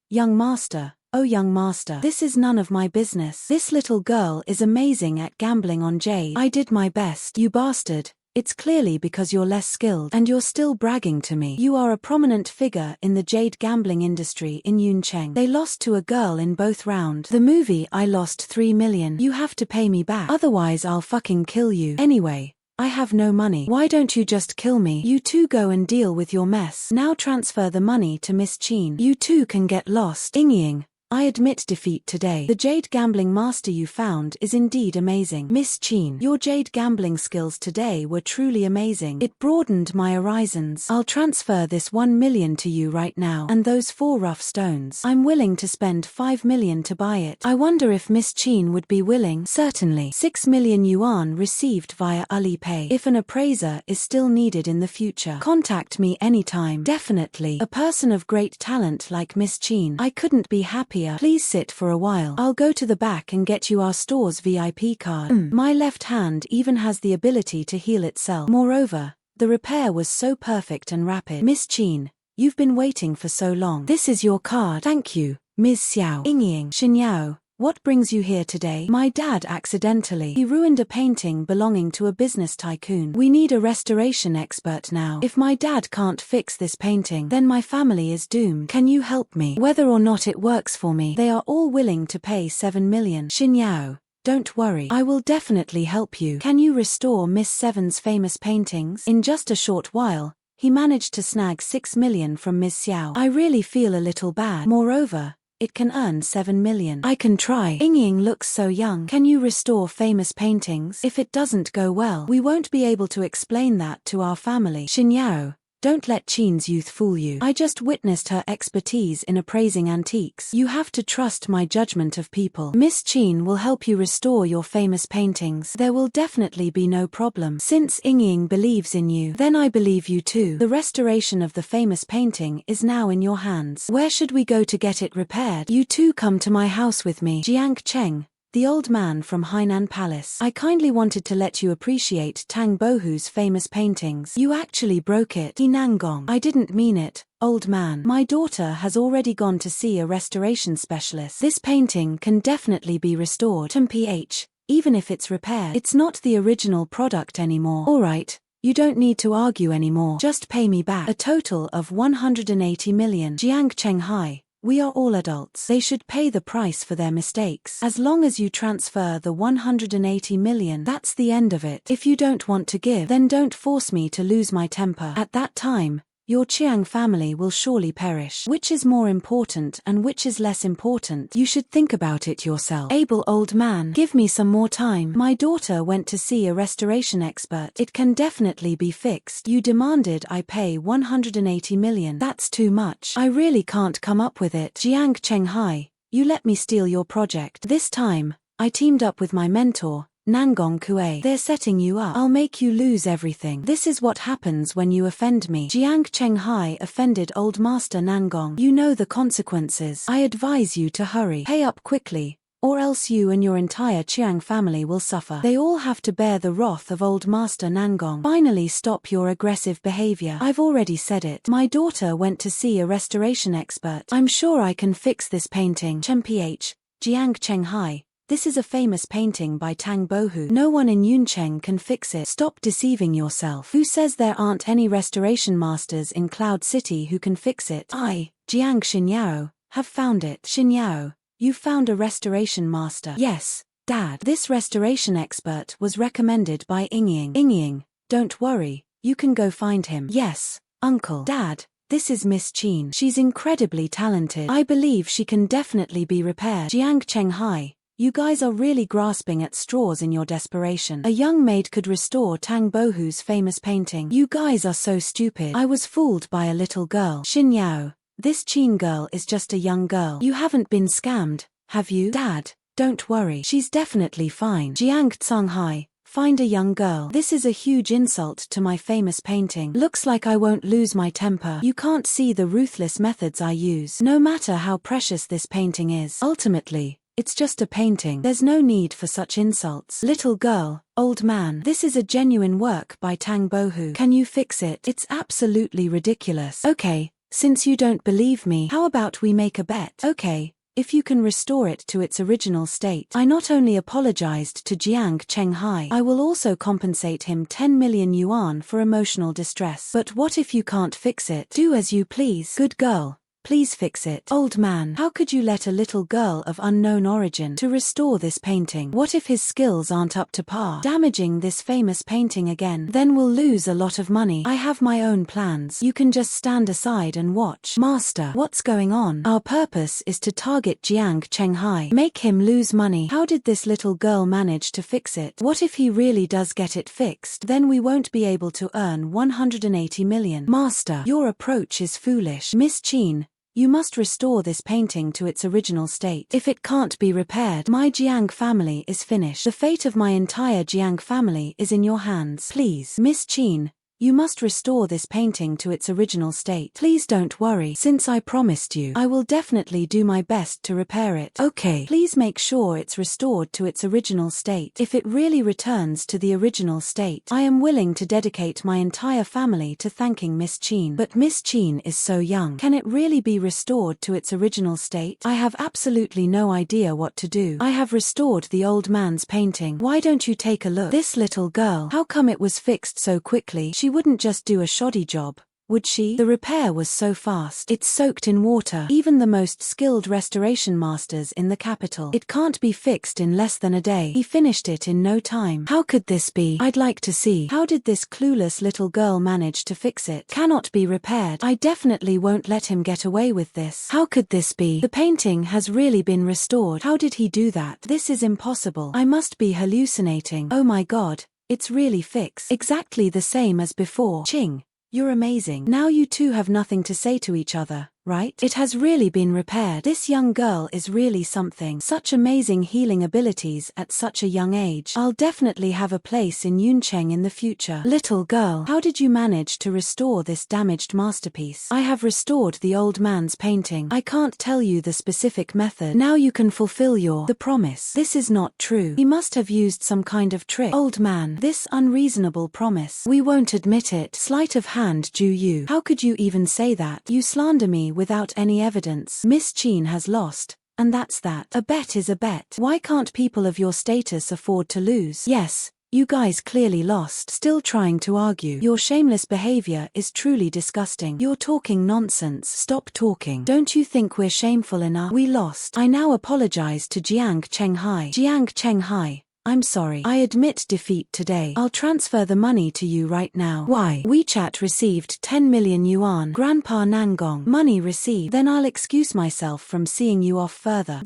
oh young master. This is none of my business. This little girl is amazing at gambling on jade. I did my best. You bastard. It's clearly because you're less skilled. And you're still bragging to me. You are a prominent figure in the jade gambling industry in Yuncheng. They lost to a girl in both rounds. The movie I lost 3 million. You have to pay me back. Otherwise I'll fucking kill you. Anyway, I have no money. Why don't you just kill me? You two go and deal with your mess. Now transfer the money to Miss Chin. You two can get lost. Ying, I admit defeat today. The jade gambling master you found is indeed amazing. Miss Chin, your jade gambling skills today were truly amazing. It broadened my horizons. I'll transfer this 1 million to you right now. And those 4 rough stones. I'm willing to spend 5 million to buy it. I wonder if Miss Chin would be willing. Certainly. 6 million yuan received via Alipay. If an appraiser is still needed in the future, contact me anytime. Definitely. A person of great talent like Miss Chin. I couldn't be happier. Please sit for a while. I'll go to the back and get you our store's VIP card. My left hand even has the ability to heal itself. Moreover, the repair was so perfect and rapid. Miss Chin, you've been waiting for so long. This is your card. Thank you, Ms. Xiao. Yingying. Xinyao, what brings you here today? My dad accidentally. He ruined a painting belonging to a business tycoon. We need a restoration expert now. If my dad can't fix this painting, then my family is doomed. Can you help me? Whether or not it works for me, they are all willing to pay 7 million. Xinyao, don't worry. I will definitely help you. Can you restore Miss Seven's famous paintings? In just a short while, he managed to snag 6 million from Ms. Xiao. I really feel a little bad. Moreover, it can earn 7 million. I can try. Yingying looks so young. Can you restore famous paintings? If it doesn't go well, we won't be able to explain that to our family. Xinyao, don't let Chin's youth fool you. I just witnessed her expertise in appraising antiques. You have to trust my judgment of people. Miss Chin will help you restore your famous paintings. There will definitely be no problem. Since Yingying believes in you, then I believe you too. The restoration of the famous painting is now in your hands. Where should we go to get it repaired? You two come to my house with me. Jiang Cheng, the old man from Hainan Palace. I kindly wanted to let you appreciate Tang Bohu's famous paintings. You actually broke it. Inangong. I didn't mean it, old man. My daughter has already gone to see a restoration specialist. This painting can definitely be restored. PH, even if it's repaired. It's not the original product anymore. Alright, you don't need to argue anymore. Just pay me back. A total of 180 million. Jiang Chenghai. We are all adults. They should pay the price for their mistakes. As long as you transfer the 180 million, that's the end of it. If you don't want to give, then don't force me to lose my temper. At that time, your Chiang family will surely perish. Which is more important and which is less important? You should think about it yourself. Able old man, give me some more time. My daughter went to see a restoration expert. It can definitely be fixed. You demanded I pay 180 million. That's too much. I really can't come up with it. Jiang Chenghai, you let me steal your project. This time, I teamed up with my mentor, Nangong Kue. They're setting you up. I'll make you lose everything. This is what happens when you offend me. Jiang Chenghai offended old master Nangong. You know the consequences. I advise you to hurry. Pay up quickly, or else you and your entire Chiang family will suffer. They all have to bear the wrath of old master Nangong. Finally stop your aggressive behavior. I've already said it. My daughter went to see a restoration expert. I'm sure I can fix this painting. Mph, Jiang Chenghai. This is a famous painting by Tang Bohu. No one in Yuncheng can fix it. Stop deceiving yourself. Who says there aren't any restoration masters in Cloud City who can fix it? I, Jiang Xinyao, have found it. Xinyao, you found a restoration master. Yes, Dad. This restoration expert was recommended by Yingying. Yingying, don't worry, you can go find him. Yes, Uncle. Dad, this is Miss Chin. She's incredibly talented. I believe she can definitely be repaired. Jiang Chenghai, you guys are really grasping at straws in your desperation. A young maid could restore Tang Bohu's famous painting. You guys are so stupid. I was fooled by a little girl. Xinyao, this Chin girl is just a young girl. You haven't been scammed, have you? Dad, don't worry. She's definitely fine. Jiang Tsanghai, find a young girl. This is a huge insult to my famous painting. Looks like I won't lose my temper. You can't see the ruthless methods I use. No matter how precious this painting is, ultimately, it's just a painting. There's no need for such insults. Little girl, old man, this is a genuine work by Tang Bohu. Can you fix it? It's absolutely ridiculous. Okay, since you don't believe me, how about we make a bet? Okay, if you can restore it to its original state. I not only apologized to Jiang Chenghai, I will also compensate him 10 million yuan for emotional distress. But what if you can't fix it? Do as you please. Good girl. Please fix it. Old man, how could you let a little girl of unknown origin to restore this painting? What if his skills aren't up to par? Damaging this famous painting again. Then we'll lose a lot of money. I have my own plans. You can just stand aside and watch. Master, what's going on? Our purpose is to target Jiang Chenghai. Make him lose money. How did this little girl manage to fix it? What if he really does get it fixed? Then we won't be able to earn 180 million. Master, your approach is foolish. Miss Qin, you must restore this painting to its original state. If it can't be repaired, my Jiang family is finished. The fate of my entire Jiang family is in your hands. Please, Miss Qin, you must restore this painting to its original state. Please don't worry. Since I promised you, I will definitely do my best to repair it. Okay. Please make sure it's restored to its original state. If it really returns to the original state, I am willing to dedicate my entire family to thanking Miss Qin. But Miss Qin is so young. Can it really be restored to its original state? I have absolutely no idea what to do. I have restored the old man's painting. Why don't you take a look? This little girl, how come it was fixed so quickly? She wouldn't just do a shoddy job, would she? The repair was so fast. It's soaked in water. Even the most skilled restoration masters in the capital. It can't be fixed in less than a day. He finished it in no time. How could this be? I'd like to see. How did this clueless little girl manage to fix it? Cannot be repaired. I definitely won't let him get away with this. How could this be? The painting has really been restored. How did he do that? This is impossible. I must be hallucinating. Oh my god. It's really fixed. Exactly the same as before. Qing, you're amazing. Now you two have nothing to say to each other, right? It has really been repaired. This young girl is really something. Such amazing healing abilities at such a young age. I'll definitely have a place in Yuncheng in the future. Little girl, how did you manage to restore this damaged masterpiece? I have restored the old man's painting. I can't tell you the specific method. Now you can fulfill the promise. This is not true. He must have used some kind of trick. Old man, this unreasonable promise. We won't admit it. Sleight of hand, Ju Yu. How could you even say that? You slander me without any evidence. Miss Qin has lost, and that's that. A bet is a bet. Why can't people of your status afford to lose? Yes, you guys clearly lost. Still trying to argue. Your shameless behavior is truly disgusting. You're talking nonsense. Stop talking. Don't you think we're shameful enough? We lost. I now apologize to Jiang Chenghai. Jiang Chenghai, I'm sorry. I admit defeat today. I'll transfer the money to you right now. Why? WeChat received 10 million yuan. Grandpa Nangong. Money received. Then I'll excuse myself from seeing you off further.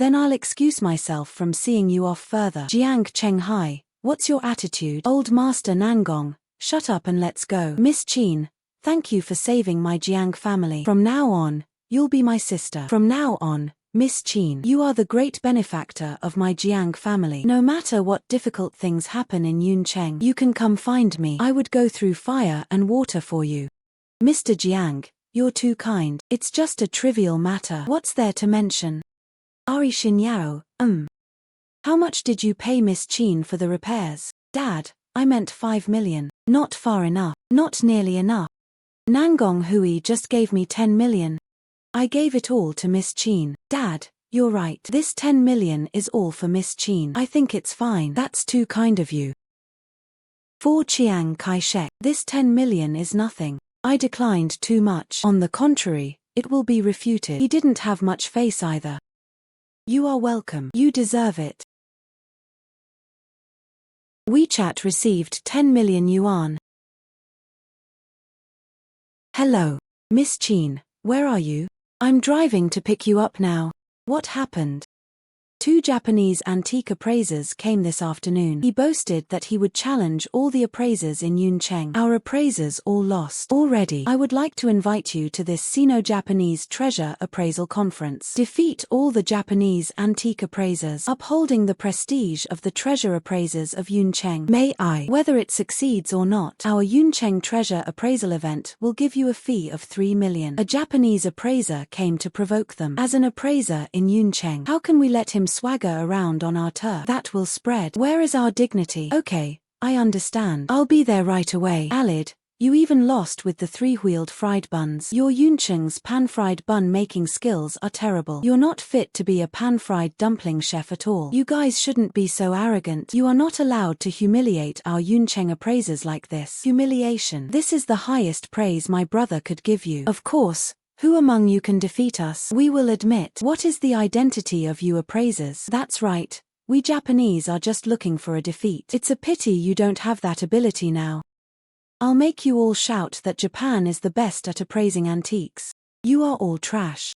Jiang Chenghai, what's your attitude? Old Master Nangong, shut up and let's go. Miss Qin, thank you for saving my Jiang family. From now on, you'll be my sister. From now on, Miss Qin, you are the great benefactor of my Jiang family. No matter what difficult things happen in Yuncheng, you can come find me. I would go through fire and water for you. Mr. Jiang, you're too kind. It's just a trivial matter. What's there to mention? Ari Xinyao, How much did you pay Miss Qin for the repairs? Dad, I meant 5 million. Not far enough. Not nearly enough. Nangong Hui just gave me 10 million. I gave it all to Miss Qin. Dad, you're right. This 10 million is all for Miss Qin. I think it's fine. That's too kind of you. For Chiang Kai-shek, this 10 million is nothing. I declined too much. On the contrary, it will be refuted. He didn't have much face either. You are welcome. You deserve it. WeChat received 10 million yuan. Hello, Miss Qin, where are you? I'm driving to pick you up now. What happened? 2 Japanese antique appraisers came this afternoon. He boasted that he would challenge all the appraisers in Yuncheng. Our appraisers all lost. Already. I would like to invite you to this Sino-Japanese treasure appraisal conference. Defeat all the Japanese antique appraisers, upholding the prestige of the treasure appraisers of Yuncheng. May I? Whether it succeeds or not, our Yuncheng treasure appraisal event will give you a fee of 3 million. A Japanese appraiser came to provoke them. As an appraiser in Yuncheng, how can we let him swagger around on our turf? That will spread. Where is our dignity? Okay, I understand. I'll be there right away. Alid, you even lost with the 3-wheeled fried buns. Your Yuncheng's pan-fried bun making skills are terrible. You're not fit to be a pan-fried dumpling chef at all. You guys shouldn't be so arrogant. You are not allowed to humiliate our Yuncheng appraisers like this. Humiliation. This is the highest praise my brother could give you. Of course, Who among you can defeat us? We will admit. What is the identity of you appraisers? That's right. We Japanese are just looking for a defeat. It's a pity you don't have that ability now. I'll make you all shout that Japan is the best at appraising antiques. You are all trash.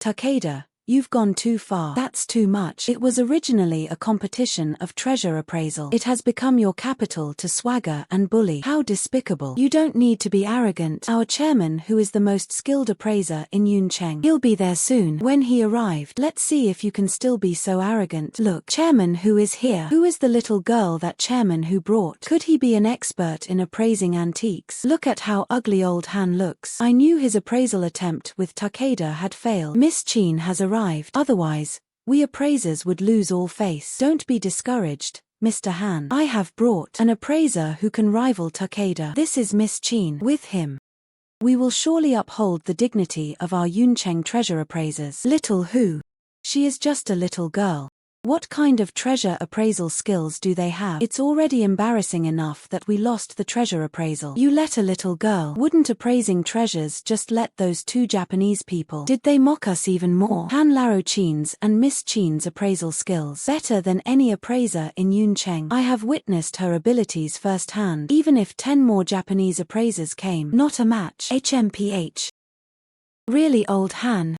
Takeda, you've gone too far. That's too much. It was originally a competition of treasure appraisal. It has become your capital to swagger and bully. How despicable. You don't need to be arrogant. Our chairman, who is the most skilled appraiser in Yuncheng, he'll be there soon. When he arrived, let's see if you can still be so arrogant. Look, chairman who is here. Who is the little girl that chairman who brought? Could he be an expert in appraising antiques? Look at how ugly old Han looks. I knew his appraisal attempt with Takeda had failed. Miss Chin has arrived. Otherwise, we appraisers would lose all face. Don't be discouraged, Mr. Han. I have brought an appraiser who can rival Takeda. This is Miss Chin. With him, we will surely uphold the dignity of our Yuncheng treasure appraisers. Little who? She is just a little girl. What kind of treasure appraisal skills do they have? It's already embarrassing enough that we lost the treasure appraisal. You let a little girl. Wouldn't appraising treasures just let those two Japanese people? Did they mock us even more? Han Laro Chin's and Miss Chin's appraisal skills better than any appraiser in Yuncheng. I have witnessed her abilities firsthand. Even if 10 more Japanese appraisers came, not a match. HMPH. Really, old Han?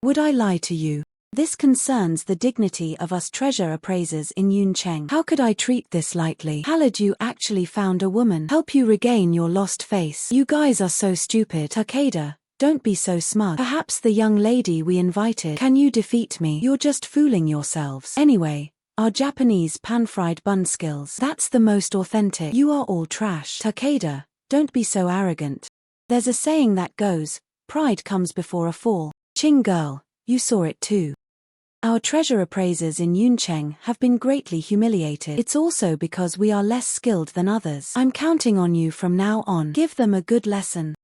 Would I lie to you? This concerns the dignity of us treasure appraisers in Yuncheng. How could I treat this lightly? Halid, you actually found a woman. Help you regain your lost face. You guys are so stupid. Takeda, don't be so smug. Perhaps the young lady we invited. Can you defeat me? You're just fooling yourselves. Anyway, our Japanese pan-fried bun skills. That's the most authentic. You are all trash. Takeda, don't be so arrogant. There's a saying that goes, pride comes before a fall. Ching girl, you saw it too. Our treasure appraisers in Yuncheng have been greatly humiliated. It's also because we are less skilled than others. I'm counting on you from now on. Give them a good lesson.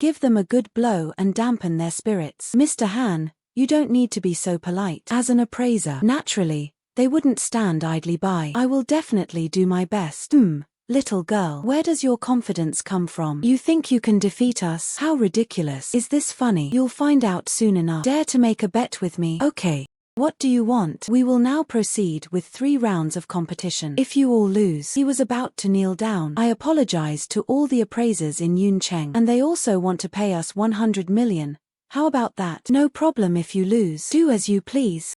Give them a good blow and dampen their spirits. Mr. Han, you don't need to be so polite. As an appraiser, naturally, they wouldn't stand idly by. I will definitely do my best. Little girl, where does your confidence come from? You think you can defeat us? How ridiculous. Is this funny? You'll find out soon enough. Dare to make a bet with me? Okay. What do you want? We will now proceed with 3 rounds of competition. If you all lose. He was about to kneel down. I apologize to all the appraisers in Yuncheng. And they also want to pay us 100 million. How about that? No problem if you lose. Do as you please.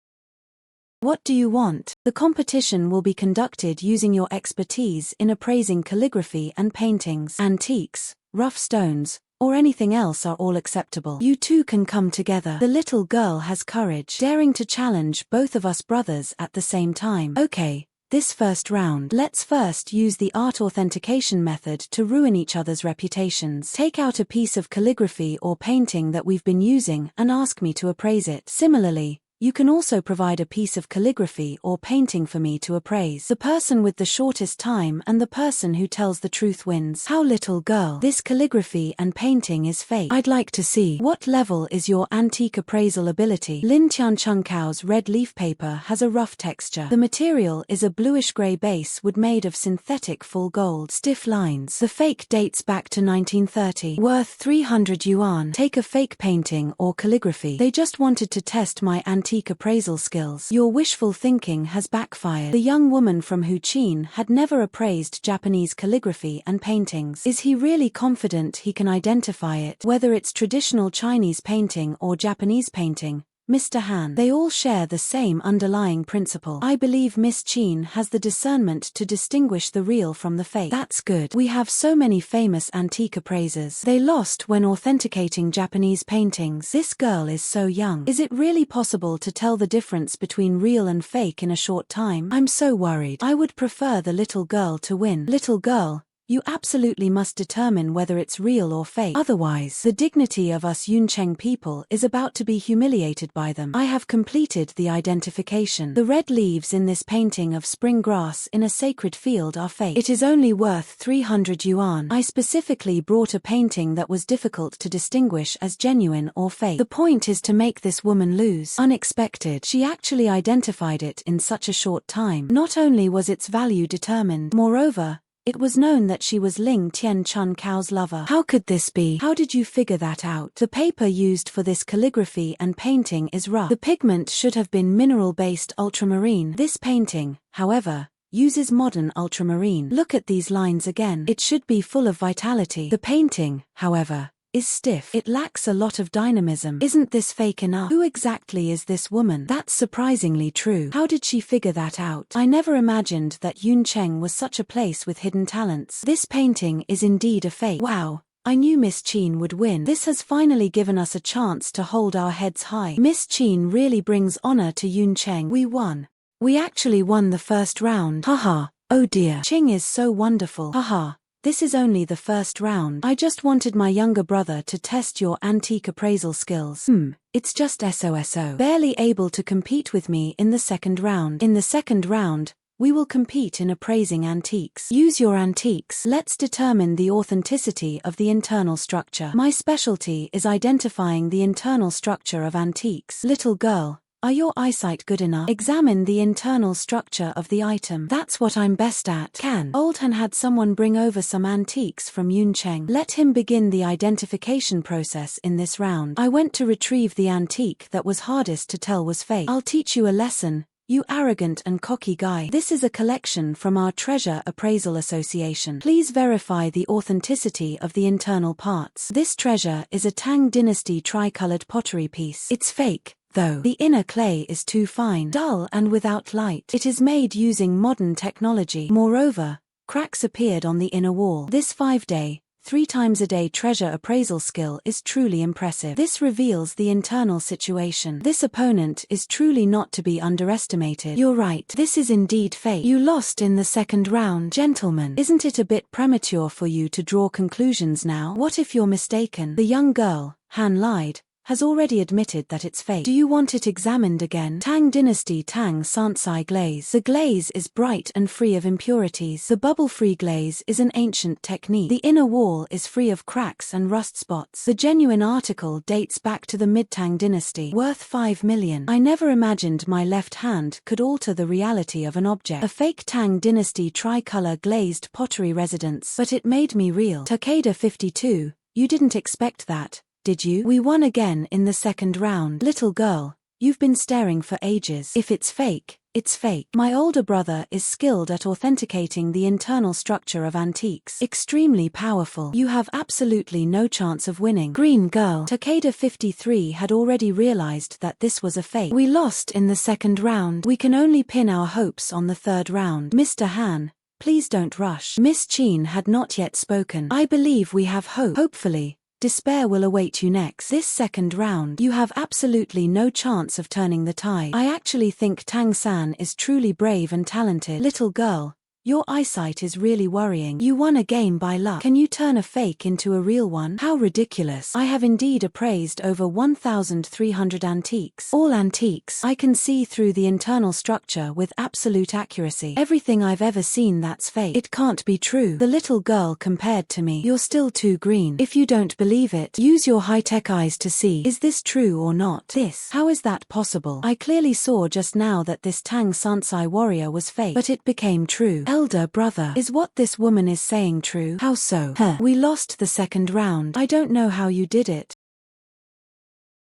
What do you want? The competition will be conducted using your expertise in appraising calligraphy and paintings. Antiques, rough stones, or anything else are all acceptable. You two can come together. The little girl has courage, daring to challenge both of us brothers at the same time. Okay, this first round. Let's first use the art authentication method to ruin each other's reputations. Take out a piece of calligraphy or painting that we've been using and ask me to appraise it. Similarly, you can also provide a piece of calligraphy or painting for me to appraise. The person with the shortest time and the person who tells the truth wins. How, little girl? This calligraphy and painting is fake. I'd like to see. What level is your antique appraisal ability? Lin Tianchunkao's red leaf paper has a rough texture. The material is a bluish-gray base wood made of synthetic full gold. Stiff lines. The fake dates back to 1930. Worth 300 yuan. Take a fake painting or calligraphy. They just wanted to test my antique appraisal skills. Your wishful thinking has backfired. The young woman from Huchin had never appraised Japanese calligraphy and paintings. Is he really confident he can identify it? Whether it's traditional Chinese painting or Japanese painting, Mr. Han, they all share the same underlying principle. I believe Miss Chin has the discernment to distinguish the real from the fake. That's good. We have so many famous antique appraisers. They lost when authenticating Japanese paintings. This girl is so young. Is it really possible to tell the difference between real and fake in a short time? I'm so worried. I would prefer the little girl to win. Little girl, you absolutely must determine whether it's real or fake. Otherwise, the dignity of us Yuncheng people is about to be humiliated by them. I have completed the identification. The red leaves in this painting of spring grass in a sacred field are fake. It is only worth 300 yuan. I specifically brought a painting that was difficult to distinguish as genuine or fake. The point is to make this woman lose. Unexpected. She actually identified it in such a short time. Not only was its value determined, moreover, It was known that she was Ling Tian-chun Cao's lover. How could this be? How did you figure that out? The paper used for this calligraphy and painting is rough. The pigment should have been mineral-based ultramarine. This painting, however, uses modern ultramarine. Look at these lines again. It should be full of vitality. The painting, however, is stiff. It lacks a lot of dynamism. Isn't this fake enough? Who exactly is this woman? That's surprisingly true. How did she figure that out? I never imagined that Yun Cheng was such a place with hidden talents. This painting is indeed a fake. Wow. I knew Miss Chin would win. This has finally given us a chance to hold our heads high. Miss Chin really brings honor to Yun Cheng. We won. We actually won the first round. Haha. Oh dear. Ching is so wonderful. Haha. This is only the first round. I just wanted my younger brother to test your antique appraisal skills. It's just SOSO. Barely able to compete with me in the second round. In the second round, we will compete in appraising antiques. Use your antiques. Let's determine the authenticity of the internal structure. My specialty is identifying the internal structure of antiques. Little girl, are your eyesight good enough? Examine the internal structure of the item. That's what I'm best at. Can Old Han had someone bring over some antiques from Yun Cheng. Let him begin the identification process in this round. I went to retrieve the antique that was hardest to tell was fake. I'll teach you a lesson, you arrogant and cocky guy. This is a collection from our Treasure Appraisal Association. Please verify the authenticity of the internal parts. This treasure is a Tang Dynasty tricolored pottery piece. It's fake, though. The inner clay is too fine, dull and without light. It is made using modern technology. Moreover, cracks appeared on the inner wall. This 5-day, 3 times a day treasure appraisal skill is truly impressive. This reveals the internal situation. This opponent is truly not to be underestimated. You're right. This is indeed fake. You lost in the second round. Gentlemen, isn't it a bit premature for you to draw conclusions now? What if you're mistaken? The young girl, Han lied, has already admitted that it's fake. Do you want it examined again? Tang Dynasty Tang Sansai glaze. The glaze is bright and free of impurities. The bubble-free glaze is an ancient technique. The inner wall is free of cracks and rust spots. The genuine article dates back to the Mid-Tang Dynasty, worth 5 million. I never imagined my left hand could alter the reality of an object. A fake Tang Dynasty tricolor glazed pottery residence. But it made me real. Takeda 52, you didn't expect that, did you? We won again in the second round. Little girl, you've been staring for ages. If it's fake, it's fake. My older brother is skilled at authenticating the internal structure of antiques. Extremely powerful. You have absolutely no chance of winning. Green girl. Takeda 53 had already realized that this was a fake. We lost in the second round. We can only pin our hopes on the third round. Mr. Han, please don't rush. Miss Chin had not yet spoken. I believe we have hope. Hopefully, despair will await you next. This second round, you have absolutely no chance of turning the tide. I actually think Tang San is truly brave and talented. Little girl, your eyesight is really worrying. You won a game by luck. Can you turn a fake into a real one? How ridiculous. I have indeed appraised over 1,300 antiques. All antiques. I can see through the internal structure with absolute accuracy. Everything I've ever seen that's fake. It can't be true. The little girl compared to me. You're still too green. If you don't believe it, use your high-tech eyes to see. Is this true or not? This. How is that possible? I clearly saw just now that this Tang Sansai warrior was fake, but it became true. Elder brother, is what this woman is saying true? How so? We lost the second round. I don't know how you did it,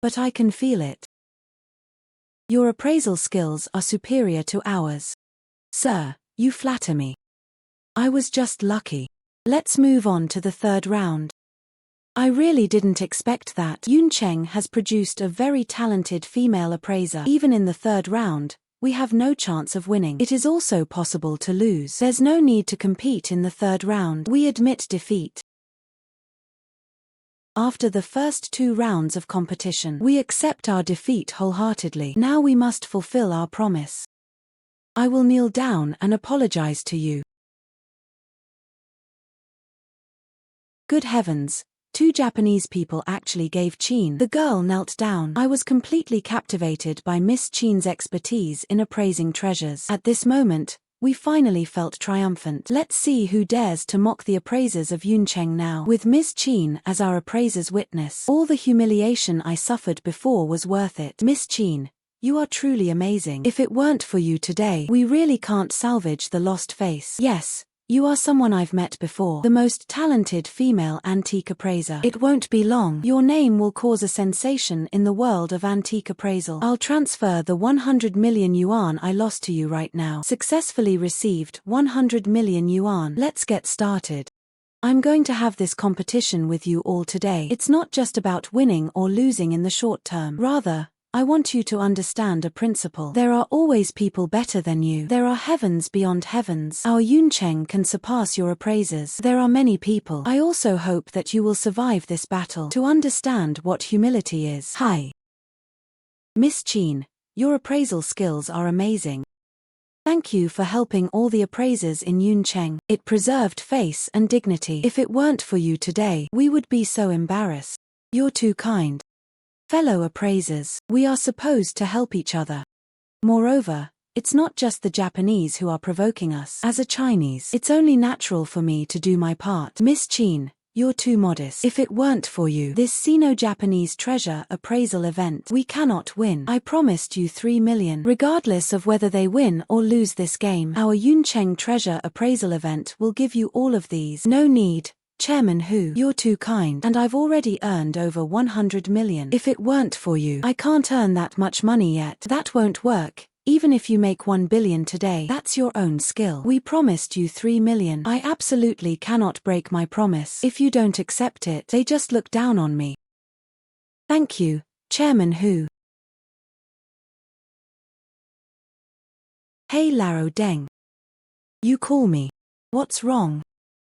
but I can feel it. Your appraisal skills are superior to ours. Sir, you flatter me. I was just lucky. Let's move on to the third round. I really didn't expect that. Yun Cheng has produced a very talented female appraiser. Even in the third round, we have no chance of winning. It is also possible to lose. There's no need to compete in the third round. We admit defeat. After the first 2 rounds of competition, we accept our defeat wholeheartedly. Now we must fulfill our promise. I will kneel down and apologize to you. Good heavens. 2 Japanese people actually gave Chin. The girl knelt down. I was completely captivated by Miss Chin's expertise in appraising treasures. At this moment, we finally felt triumphant. Let's see who dares to mock the appraisers of Yun Cheng now. With Miss Chin as our appraiser's witness, all the humiliation I suffered before was worth it. Miss Chin, you are truly amazing. If it weren't for you today, we really can't salvage the lost face. Yes, You are someone I've met before. The most talented female antique appraiser. It won't be long. Your name will cause a sensation in the world of antique appraisal. I'll transfer the 100 million yuan I lost to you right now. Successfully received 100 million yuan. Let's get started. I'm going to have this competition with you all today. It's not just about winning or losing in the short term. Rather, I want you to understand a principle. There are always people better than you. There are heavens beyond heavens. Our Yuncheng can surpass your appraisers. There are many people. I also hope that you will survive this battle to understand what humility is. Hi. Miss Qin, your appraisal skills are amazing. Thank you for helping all the appraisers in Yuncheng. It preserved face and dignity. If it weren't for you today, we would be so embarrassed. You're too kind. Fellow appraisers, we are supposed to help each other. Moreover, it's not just the Japanese who are provoking us. As a Chinese, it's only natural for me to do my part. Miss Qin, you're too modest. If it weren't for you, this Sino-Japanese treasure appraisal event, we cannot win. I promised you 3 million. Regardless of whether they win or lose this game, our Yuncheng treasure appraisal event will give you all of these. No need. Chairman Hu, you're too kind, and I've already earned over 100 million. If it weren't for you, I can't earn that much money yet. That won't work. Even if you make 1 billion today, that's your own skill. We promised you 3 million. I absolutely cannot break my promise. If you don't accept it, they just look down on me. Thank you, Chairman Hu. Hey Laro Deng. You call me. What's wrong?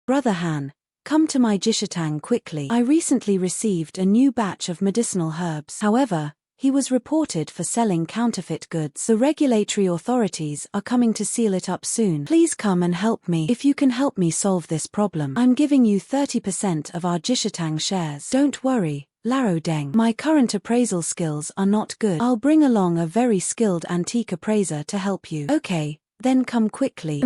Brother Han, come to my Jishatang quickly. I recently received a new batch of medicinal herbs. However, he was reported for selling counterfeit goods. The regulatory authorities are coming to seal it up soon. Please come and help me. If you can help me solve this problem, I'm giving you 30% of our Jishatang shares. Don't worry, Laro Deng. My current appraisal skills are not good. I'll bring along a very skilled antique appraiser to help you. Okay, then come quickly.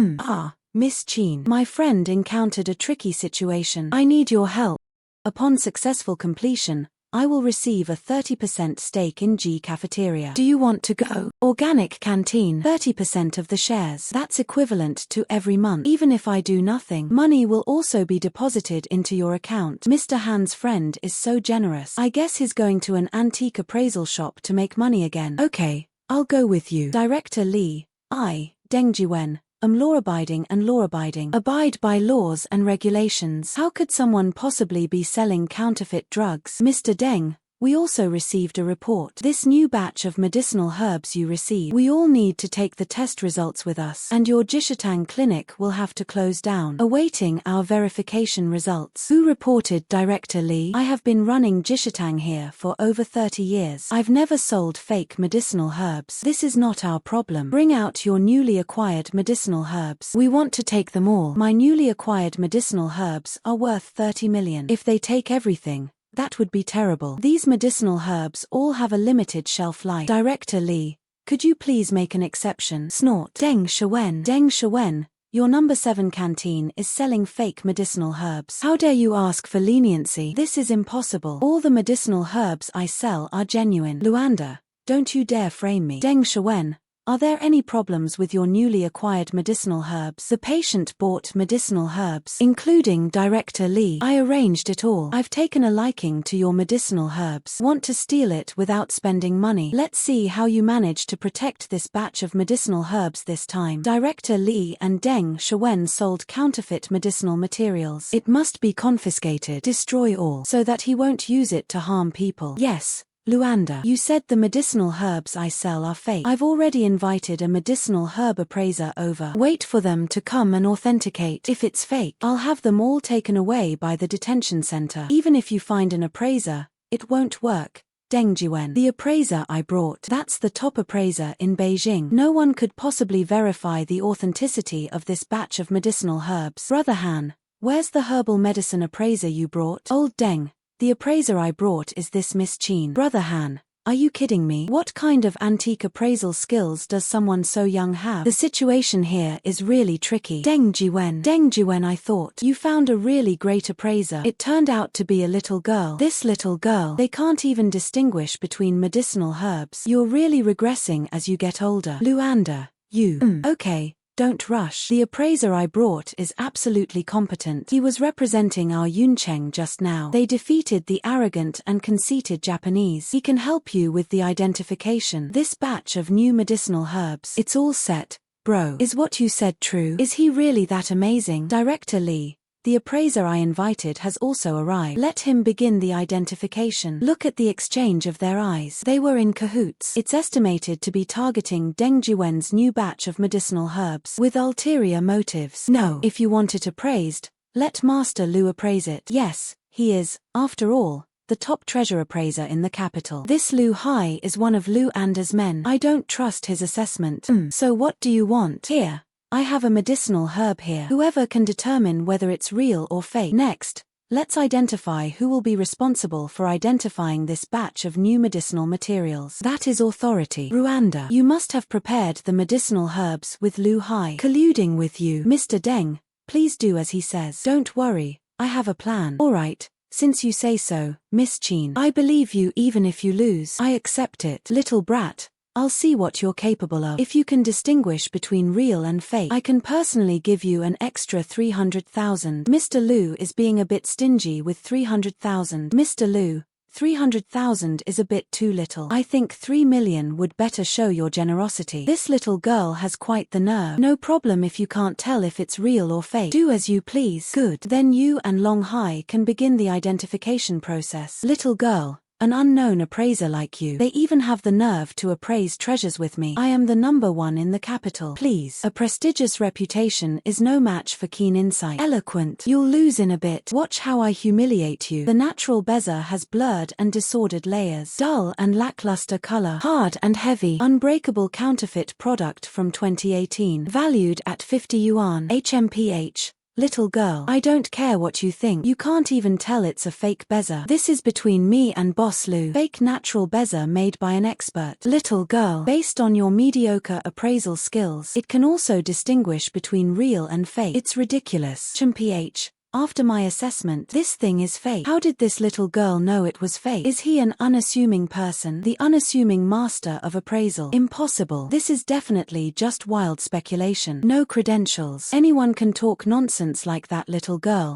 Miss Qin, my friend encountered a tricky situation. I need your help. Upon successful completion, I will receive a 30% stake in G Cafeteria. Do you want to go? Organic Canteen, 30% of the shares. That's equivalent to every month. Even if I do nothing, money will also be deposited into your account. Mr. Han's friend is so generous. I guess he's going to an antique appraisal shop to make money again. Okay, I'll go with you. Director Li, Deng Jiwen, am law-abiding and law-abiding. Abide by laws and regulations. How could someone possibly be selling counterfeit drugs? Mr. Deng, we also received a report. This new batch of medicinal herbs you received, we all need to take the test results with us, and your Jishatang clinic will have to close down. Awaiting our verification results. Who reported? Director Li, I have been running Jishatang here for over 30 years. I've never sold fake medicinal herbs. This is not our problem. Bring out your newly acquired medicinal herbs. We want to take them all. My newly acquired medicinal herbs are worth 30 million. If they take everything, that would be terrible. These medicinal herbs all have a limited shelf life. Director Li, could you please make an exception? Snort. Deng Shiwen, your number 7 canteen is selling fake medicinal herbs. How dare you ask for leniency? This is impossible. All the medicinal herbs I sell are genuine. Luanda, don't you dare frame me. Deng Shiwen, are there any problems with your newly acquired medicinal herbs? The patient bought medicinal herbs, including Director Li. I arranged it all. I've taken a liking to your medicinal herbs. Want to steal it without spending money? Let's see how you manage to protect this batch of medicinal herbs this time. Director Li and Deng Shiwen sold counterfeit medicinal materials. It must be confiscated. Destroy all, so that he won't use it to harm people. Yes. Luanda, you said the medicinal herbs I sell are fake. I've already invited a medicinal herb appraiser over. Wait for them to come and authenticate. If it's fake, I'll have them all taken away by the detention center. Even if you find an appraiser, it won't work. Deng Jiwen, the appraiser I brought, that's the top appraiser in Beijing. No one could possibly verify the authenticity of this batch of medicinal herbs. Brother Han, where's the herbal medicine appraiser you brought? Old Deng, the appraiser I brought is this Miss Qin. Brother Han, are you kidding me? What kind of antique appraisal skills does someone so young have? The situation here is really tricky. Deng Jiwen, I thought you found a really great appraiser. It turned out to be a little girl. This little girl, they can't even distinguish between medicinal herbs. You're really regressing as you get older. Luanda, you. Okay, don't rush. The appraiser I brought is absolutely competent. He was representing our Yuncheng just now. They defeated the arrogant and conceited Japanese. He can help you with the identification. This batch of new medicinal herbs. It's all set, bro. Is what you said true? Is he really that amazing? Director Lee, the appraiser I invited has also arrived. Let him begin the identification. Look at the exchange of their eyes. They were in cahoots. It's estimated to be targeting Deng Jiwen's new batch of medicinal herbs with ulterior motives. No. If you want it appraised, let Master Lu appraise it. Yes, he is, after all, the top treasure appraiser in the capital. This Lu Hai is one of Lu Anda's men. I don't trust his assessment. So what do you want? Here. I have a medicinal herb here. Whoever can determine whether it's real or fake. Next, let's identify who will be responsible for identifying this batch of new medicinal materials. That is authority. Ruanda, you must have prepared the medicinal herbs with Lu Hai colluding with you. Mr. Deng, please do as he says. Don't worry, I have a plan. All right. Since you say so, Miss Chin. I believe you even if you lose. I accept it. Little brat, I'll see what you're capable of. If you can distinguish between real and fake, I can personally give you an extra 300,000. Mr. Lu is being a bit stingy with 300,000. Mr. Lu, 300,000 is a bit too little. I think 3 million would better show your generosity. This little girl has quite the nerve. No problem if you can't tell if it's real or fake. Do as you please. Good. Then you and Long Hai can begin the identification process. Little girl, an unknown appraiser like you. They even have the nerve to appraise treasures with me. I am the #1 in the capital. Please. A prestigious reputation is no match for keen insight. Eloquent. You'll lose in a bit. Watch how I humiliate you. The natural bezel has blurred and disordered layers. Dull and lackluster color. Hard and heavy. Unbreakable counterfeit product from 2018. Valued at 50 yuan. HMPH. Little girl, I don't care what you think. You can't even tell it's a fake bezel. This is between me and Boss Lu. Fake natural bezel made by an expert. Little girl, based on your mediocre appraisal skills, it can also distinguish between real and fake. It's ridiculous. HMPH. After my assessment, this thing is fake. How did this little girl know it was fake? Is he an unassuming person? The unassuming master of appraisal? Impossible. This is definitely just wild speculation. No credentials. Anyone can talk nonsense like that, little girl.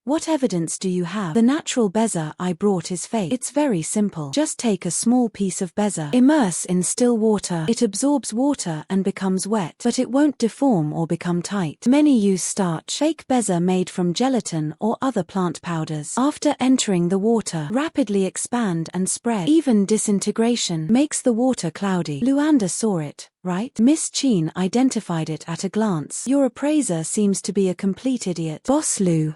What evidence do you have? The natural bezel I brought is fake. It's very simple. Just take a small piece of bezel, immerse in still water. It absorbs water and becomes wet, but it won't deform or become tight. Many use starch. Fake bezel made from gelatin or other plant powders. After entering the water, rapidly expand and spread. Even disintegration makes the water cloudy. Luanda saw it, right? Miss Chin identified it at a glance. Your appraiser seems to be a complete idiot. Boss Lu,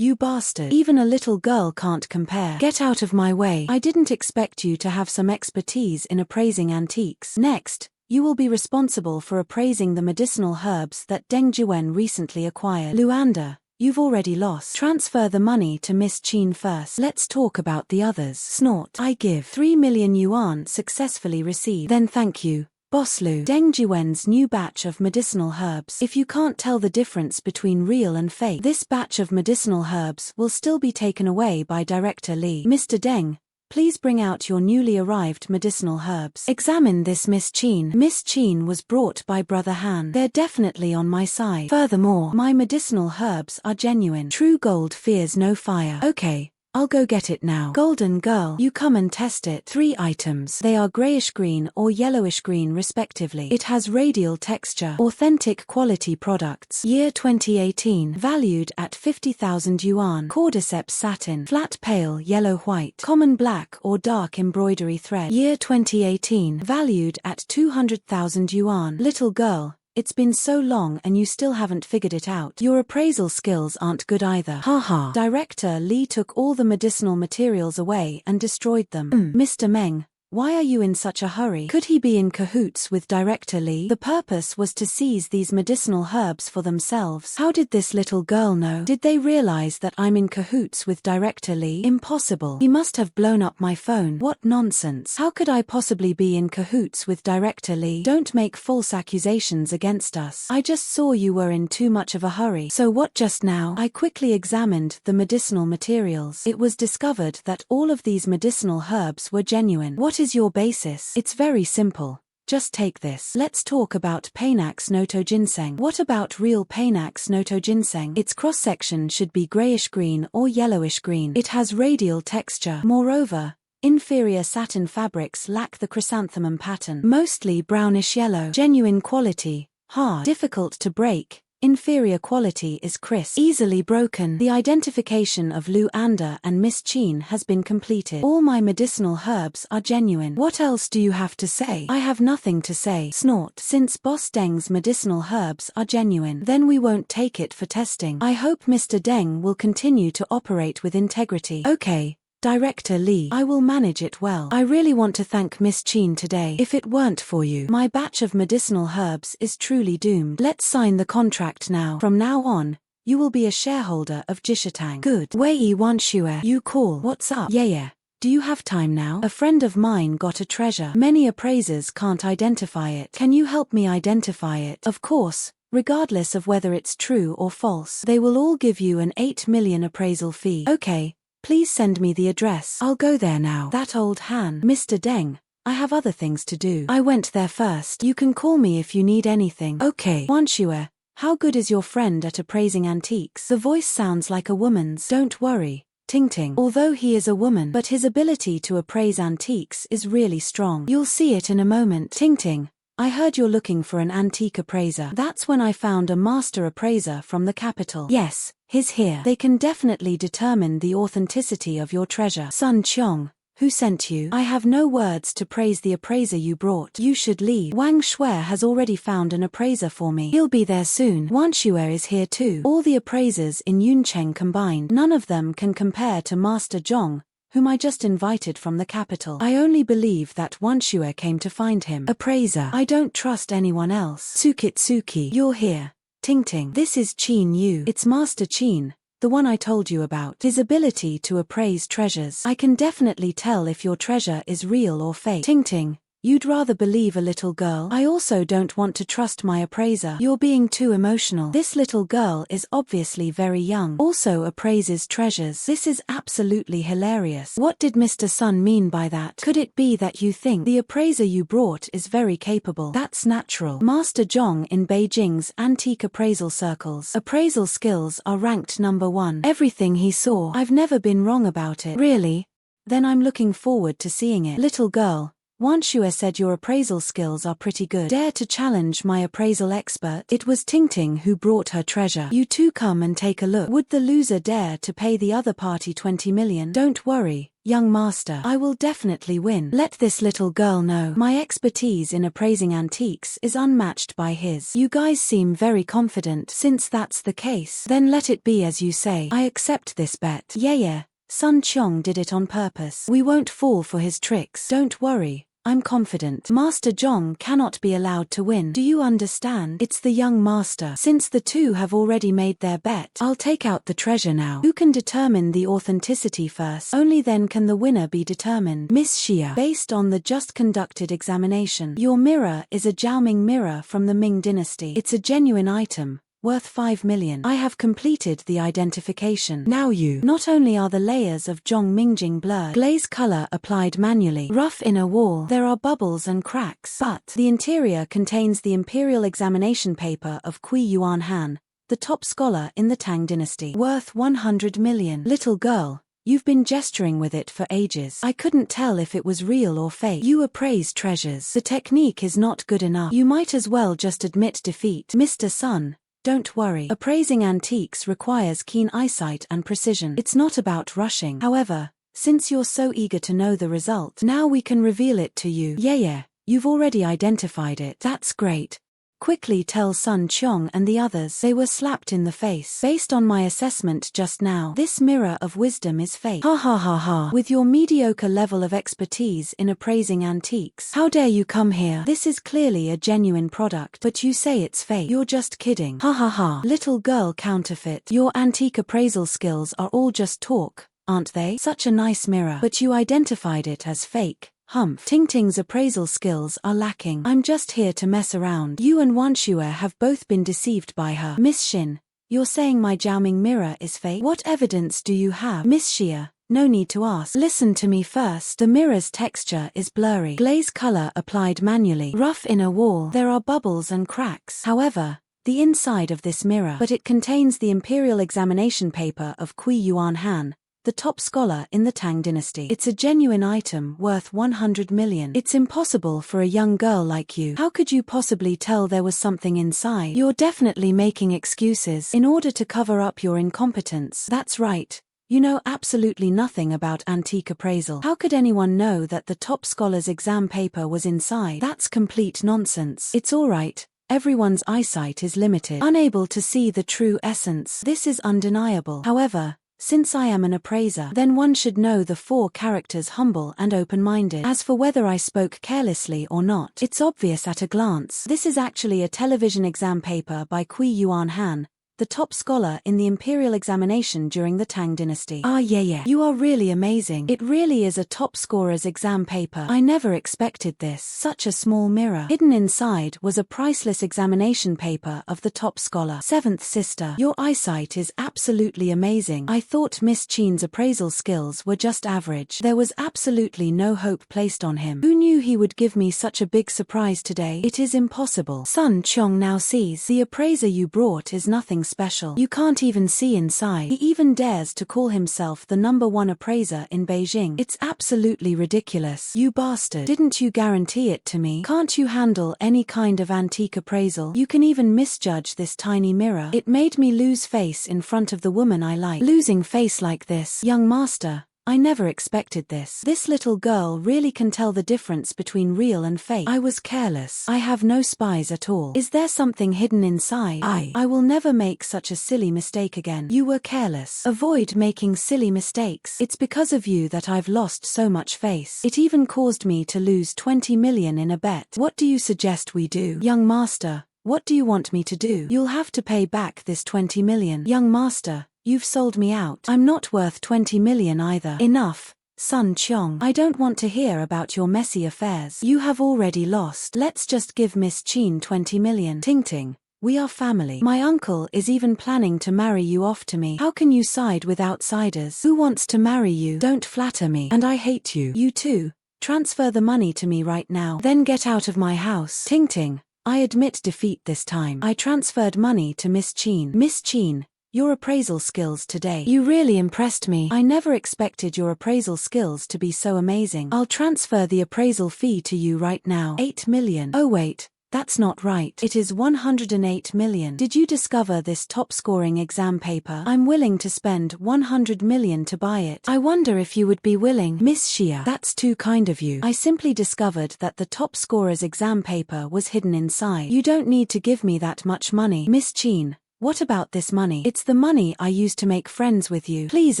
you bastard. Even a little girl can't compare. Get out of my way. I didn't expect you to have some expertise in appraising antiques. Next, you will be responsible for appraising the medicinal herbs that Deng Jiwen recently acquired. Luanda, you've already lost. Transfer the money to Miss Chin first. Let's talk about the others. Snort. I give 3 million yuan successfully received. Then thank you. Boss Lu. Deng Jiwen's new batch of medicinal herbs. If you can't tell the difference between real and fake, this batch of medicinal herbs will still be taken away by Director Lee. Mr. Deng, please bring out your newly arrived medicinal herbs. Examine this, Miss Chin. Miss Chin was brought by Brother Han. They're definitely on my side. Furthermore, my medicinal herbs are genuine. True gold fears no fire. Okay. I'll go get it now. Golden girl, you come and test it. 3 items. They are grayish-green or yellowish-green respectively. It has radial texture. Authentic quality products. Year 2018. Valued at 50,000 yuan. Cordyceps satin. Flat pale yellow-white. Common black or dark embroidery thread. Year 2018. Valued at 200,000 yuan. Little girl, it's been so long and you still haven't figured it out. Your appraisal skills aren't good either. Haha. Director Lee took all the medicinal materials away and destroyed them. Mr. Meng, why are you in such a hurry? Could he be in cahoots with Director Lee? The purpose was to seize these medicinal herbs for themselves. How did this little girl know? Did they realize that I'm in cahoots with Director Lee? Impossible. He must have blown up my phone. What nonsense. How could I possibly be in cahoots with Director Lee? Don't make false accusations against us. I just saw you were in too much of a hurry. So what just now? I quickly examined the medicinal materials. It was discovered that all of these medicinal herbs were genuine. What is your basis? It's very simple. just take this. Let's talk about Panax noto ginseng. What about real Panax noto ginseng? Its cross-section should be grayish-green or yellowish-green. It has radial texture. Moreover, inferior satin fabrics lack the chrysanthemum pattern. Mostly brownish-yellow. Genuine quality. Hard. Difficult to break. Inferior quality is crisp. Easily broken. The identification of Lou Ander and Miss Chin has been completed. All my medicinal herbs are genuine. What else do you have to say? I have nothing to say. Snort. Since Boss Deng's medicinal herbs are genuine, then we won't take it for testing. I hope Mr. Deng will continue to operate with integrity. Okay. Director Lee, I will manage it well. I really want to thank Miss Chin today. If it weren't for you, my batch of medicinal herbs is truly doomed. Let's sign the contract now. From now on, you will be a shareholder of Jishatang. Good. Wei Wanshue, you call. What's up? Yeah. Do you have time now? A friend of mine got a treasure. Many appraisers can't identify it. Can you help me identify it? Of course. Regardless of whether it's true or false, they will all give you an 8 million appraisal fee. Okay. Please send me the address. I'll go there now. That old Han. Mr. Deng, I have other things to do. I went there first. You can call me if you need anything. Okay. Wanshue, how good is your friend at appraising antiques? The voice sounds like a woman's. Don't worry, Ting Ting. Although he is a woman, but his ability to appraise antiques is really strong. You'll see it in a moment. Ting Ting, I heard you're looking for an antique appraiser. That's when I found a master appraiser from the capital. Yes. He's here. They can definitely determine the authenticity of your treasure. Sun Qiong, who sent you? I have no words to praise the appraiser you brought. You should leave. Wang Shui has already found an appraiser for me. He'll be there soon. Wanshue is here too. All the appraisers in Yuncheng combined, none of them can compare to Master Zhong, whom I just invited from the capital. I only believe that Wanshue came to find him. Appraiser. I don't trust anyone else. Sukitsuki, you're here. Ting Ting. This is Qin Yu. It's Master Qin, the one I told you about. His ability to appraise treasures. I can definitely tell if your treasure is real or fake. Ting Ting, you'd rather believe a little girl? I also don't want to trust my appraiser. You're being too emotional. This little girl is obviously very young. Also appraises treasures. This is absolutely hilarious. What did Mr. Sun mean by that? Could it be that you think the appraiser you brought is very capable? That's natural. Master Zhong in Beijing's antique appraisal circles. Appraisal skills are ranked number 1. Everything he saw, I've never been wrong about it. Really? Then I'm looking forward to seeing it. Little girl, Wanshue said your appraisal skills are pretty good. Dare to challenge my appraisal expert? It was Ting Ting who brought her treasure. You two come and take a look. Would the loser dare to pay the other party 20 million? Don't worry, young master. I will definitely win. Let this little girl know. My expertise in appraising antiques is unmatched by his. You guys seem very confident. Since that's the case, then let it be as you say. I accept this bet. Yeah. Sun Qiong did it on purpose. We won't fall for his tricks. Don't worry. I'm confident. Master Zhong cannot be allowed to win. Do you understand? It's the young master. Since the two have already made their bet, I'll take out the treasure now. Who can determine the authenticity first? Only then can the winner be determined. Miss Xia, based on the just conducted examination, your mirror is a Jiaoming mirror from the Ming dynasty. It's a genuine item, worth 5 million. I have completed the identification. Now not only are the layers of Zhong Mingjing blurred, glaze color applied manually, rough inner wall, there are bubbles and cracks, but the interior contains the imperial examination paper of Kui Yuan Han, the top scholar in the Tang dynasty, worth 100 million. Little girl, you've been gesturing with it for ages. I couldn't tell if it was real or fake. You appraise treasures. The technique is not good enough. You might as well just admit defeat. Mr. Sun, don't worry. Appraising antiques requires keen eyesight and precision. It's not about rushing. However, since you're so eager to know the result, now we can reveal it to you. Yeah, you've already identified it. That's great. Quickly tell Sun Qiong and the others. They were slapped in the face. Based on my assessment just now, this mirror of wisdom is fake. Ha ha ha ha. With your mediocre level of expertise in appraising antiques, how dare you come here? This is clearly a genuine product, but you say it's fake. You're just kidding. Ha ha ha. Little girl counterfeit. Your antique appraisal skills are all just talk, aren't they? Such a nice mirror, but you identified it as fake. Humph. Ting Ting's appraisal skills are lacking. I'm just here to mess around. You and Wanshue have both been deceived by her. Miss Xin, you're saying my Jiaoming mirror is fake? What evidence do you have? Miss Xia, No need to ask. Listen to me first. The mirror's texture is blurry. Glaze color applied manually. Rough inner wall. There are bubbles and cracks. However, the inside of this mirror. But it contains the imperial examination paper of Qui Yuan Han, the top scholar in the Tang dynasty. It's a genuine item worth 100 million. It's impossible for a young girl like you. How could you possibly tell there was something inside? You're definitely making excuses in order to cover up your incompetence. That's right. You know absolutely nothing about antique appraisal. How could anyone know that the top scholar's exam paper was inside? That's complete nonsense. It's alright. Everyone's eyesight is limited, unable to see the true essence. This is undeniable. However, since I am an appraiser, then one should know the 4 characters humble and open-minded. As for whether I spoke carelessly or not, it's obvious at a glance. This is actually a television exam paper by Qui Yuan Han, the top scholar in the imperial examination during the Tang dynasty. Yeah. You are really amazing. It really is a top scorer's exam paper. I never expected this. Such a small mirror. Hidden inside was a priceless examination paper of the top scholar. 7th sister. Your eyesight is absolutely amazing. I thought Miss Qin's appraisal skills were just average. There was absolutely no hope placed on him. Who knew he would give me such a big surprise today? It is impossible. Sun Chong now sees. The appraiser you brought is nothing special. You can't even see inside. He even dares to call himself the #1 appraiser in Beijing. It's absolutely ridiculous. You bastard. Didn't you guarantee it to me? Can't you handle any kind of antique appraisal? You can even misjudge this tiny mirror. It made me lose face in front of the woman I like. Losing face like this? Young master, I never expected this. This little girl really can tell the difference between real and fake. I was careless. I have no spies at all. Is there something hidden inside? I will never make such a silly mistake again. You were careless. Avoid making silly mistakes. It's because of you that I've lost so much face. It even caused me to lose 20 million in a bet. What do you suggest we do? Young master, what do you want me to do? You'll have to pay back this 20 million. Young master, you've sold me out. I'm not worth 20 million either. Enough, Sun Chong. I don't want to hear about your messy affairs. You have already lost. Let's just give Miss Qin 20 million. Ting, we are family. My uncle is even planning to marry you off to me. How can you side with outsiders? Who wants to marry you? Don't flatter me. And I hate you. You too. Transfer the money to me right now. Then get out of my house. Ting, I admit defeat this time. I transferred money to Miss Qin. Miss Qin, your appraisal skills today. You really impressed me. I never expected your appraisal skills to be so amazing. I'll transfer the appraisal fee to you right now. 8 million. Oh wait, that's not right. It is 108 million. Did you discover this top-scoring exam paper? I'm willing to spend 100 million to buy it. I wonder if you would be willing. Miss Xia, that's too kind of you. I simply discovered that the top scorer's exam paper was hidden inside. You don't need to give me that much money. Miss Qin, what about this money? It's the money I used to make friends with you. Please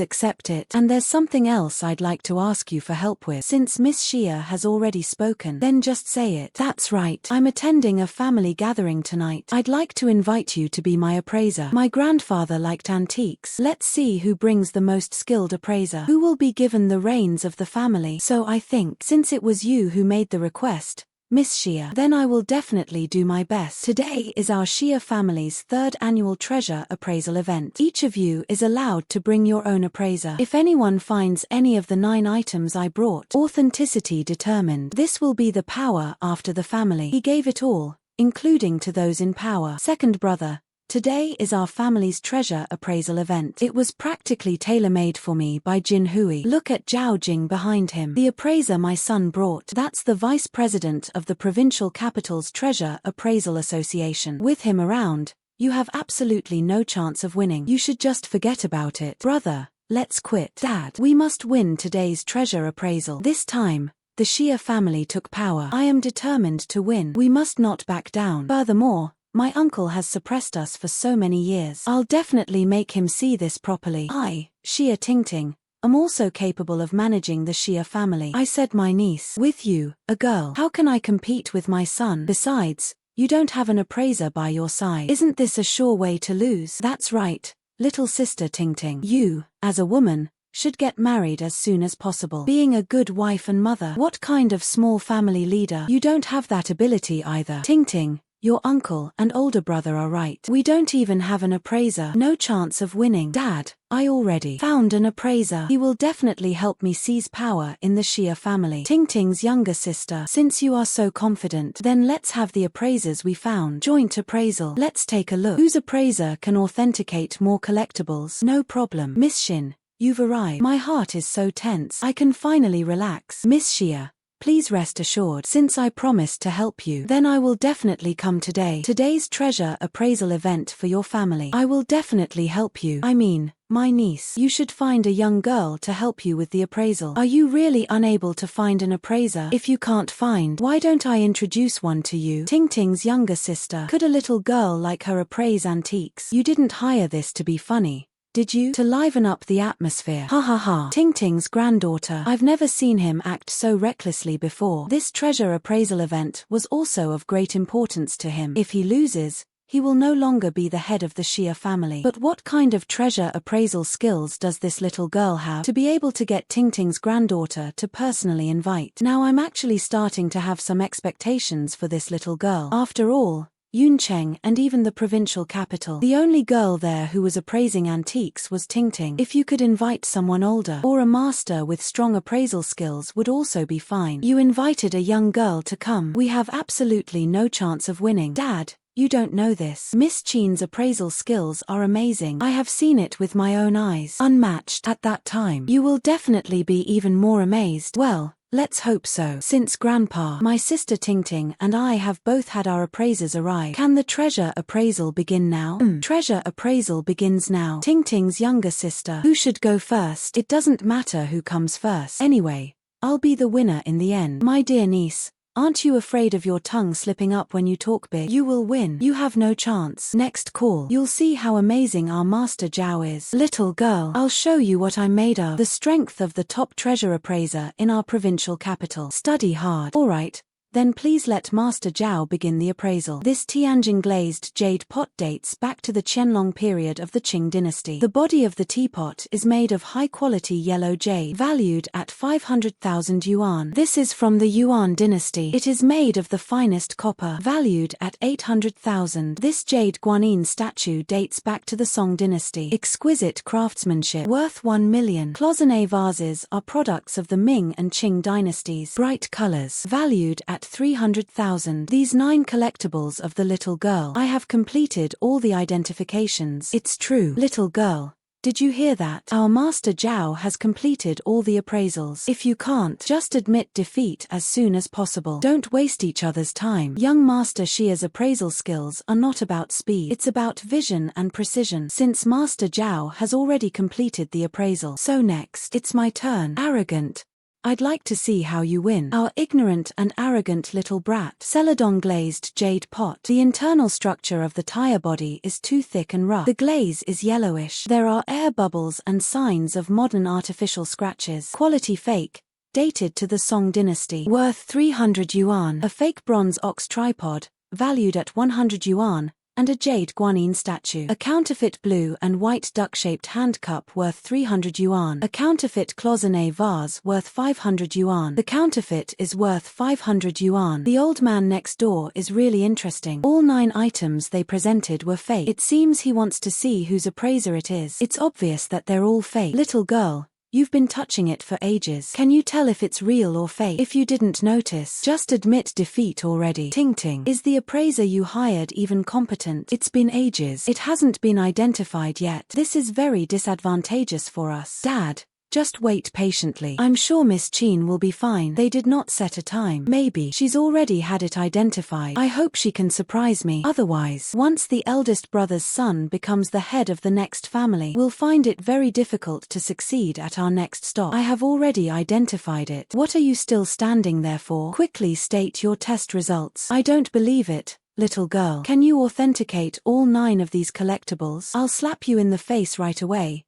accept it. And there's something else I'd like to ask you for help with. Since Miss Xia has already spoken, then just say it. That's right. I'm attending a family gathering tonight. I'd like to invite you to be my appraiser. My grandfather liked antiques. Let's see who brings the most skilled appraiser. Who will be given the reins of the family? So I think, since it was you who made the request, Miss Xia, then I will definitely do my best. Today is our Xia family's 3rd annual treasure appraisal event. Each of you is allowed to bring your own appraiser. If anyone finds any of the 9 items I brought, authenticity determined. This will be the power after the family. He gave it all, including to those in power. Second brother, today is our family's treasure appraisal event. It was practically tailor-made for me by Jin Hui. Look at Zhao Jing behind him. The appraiser my son brought. That's the vice president of the Provincial Capital's Treasure Appraisal Association. With him around, you have absolutely no chance of winning. You should just forget about it. Brother, let's quit. Dad, we must win today's treasure appraisal. This time, the Xia family took power. I am determined to win. We must not back down. Furthermore, my uncle has suppressed us for so many years. I'll definitely make him see this properly. I, Xia Tingting, am also capable of managing the Xia family. I said my niece. With you, a girl. How can I compete with my son? Besides, you don't have an appraiser by your side. Isn't this a sure way to lose? That's right, little sister Tingting. You, as a woman, should get married as soon as possible. Being a good wife and mother. What kind of small family leader? You don't have that ability either. Tingting, Your uncle and older brother are right. We don't even have an appraiser. No chance of winning. Dad, I already found an appraiser. He will definitely help me seize power in the Shia family. Tingting's younger sister. Since you are so confident, then let's have the appraisers we found. Joint appraisal. Let's take a look. Whose appraiser can authenticate more collectibles? No problem. Miss Shin, you've arrived. My heart is so tense. I can finally relax. Miss Shia, please rest assured, since I promised to help you, then I will definitely come today. Today's treasure appraisal event for your family. I will definitely help you. I mean, my niece. You should find a young girl to help you with the appraisal. Are you really unable to find an appraiser? If you can't find, why don't I introduce one to you? Tingting's younger sister. Could a little girl like her appraise antiques? You didn't hire this to be funny, did you? To liven up the atmosphere. Ha ha ha. Tingting's granddaughter. I've never seen him act so recklessly before. This treasure appraisal event was also of great importance to him. If he loses, he will no longer be the head of the Shia family. But what kind of treasure appraisal skills does this little girl have to be able to get Tingting's granddaughter to personally invite? Now I'm actually starting to have some expectations for this little girl. After all, Yuncheng and even the provincial capital. The only girl there who was appraising antiques was Tingting. If you could invite someone older or a master with strong appraisal skills would also be fine. You invited a young girl to come. We have absolutely no chance of winning. Dad, you don't know this. Miss Chin's appraisal skills are amazing. I have seen it with my own eyes. Unmatched at that time. You will definitely be even more amazed. Well, let's hope so. Since Grandpa, my sister Tingting and I have both had our appraisers arrive. Can the treasure appraisal begin now? Treasure appraisal begins now. Tingting's younger sister. Who should go first? It doesn't matter who comes first. Anyway, I'll be the winner in the end. My dear niece, aren't you afraid of your tongue slipping up when you talk big? You will win. You have no chance. Next call. You'll see how amazing our Master Zhao is. Little girl, I'll show you what I'm made of. The strength of the top treasure appraiser in our provincial capital. Study hard. Alright, then please let Master Zhao begin the appraisal. This Tianjin glazed jade pot dates back to the Qianlong period of the Qing dynasty. The body of the teapot is made of high-quality yellow jade, valued at 500,000 yuan. This is from the Yuan dynasty. It is made of the finest copper, valued at 800,000. This jade guanyin statue dates back to the Song dynasty. Exquisite craftsmanship, worth 1 million. Cloisonné vases are products of the Ming and Qing dynasties. Bright colors, valued at 300,000. These 9 collectibles of the little girl. I have completed all the identifications. It's true. Little girl, did you hear that? Our Master Zhao has completed all the appraisals. If you can't, just admit defeat as soon as possible. Don't waste each other's time. Young Master Xia's appraisal skills are not about speed. It's about vision and precision. Since Master Zhao has already completed the appraisal. So next, it's my turn. Arrogant. I'd like to see how you win. Our ignorant and arrogant little brat. Celadon glazed jade pot. The internal structure of the tire body is too thick and rough. The glaze is yellowish. There are air bubbles and signs of modern artificial scratches. Quality fake, dated to the Song dynasty. Worth 300 yuan. A fake bronze ox tripod, valued at 100 yuan. And a jade guanyin statue. A counterfeit blue and white duck-shaped hand cup worth 300 yuan. A counterfeit cloisonné vase worth 500 yuan. The counterfeit is worth 500 yuan. The old man next door is really interesting. All 9 items they presented were fake. It seems he wants to see whose appraiser it is. It's obvious that they're all fake. Little girl, you've been touching it for ages. Can you tell if it's real or fake? If you didn't notice, just admit defeat already. Tingting, is the appraiser you hired even competent? It's been ages. It hasn't been identified yet. This is very disadvantageous for us. Dad, just wait patiently. I'm sure Miss Chin will be fine. They did not set a time. Maybe she's already had it identified. I hope she can surprise me. Otherwise, once the eldest brother's son becomes the head of the next family, we'll find it very difficult to succeed at our next stop. I have already identified it. What are you still standing there for? Quickly state your test results. I don't believe it. Little girl, can you authenticate all 9 of these collectibles? I'll slap you in the face right away.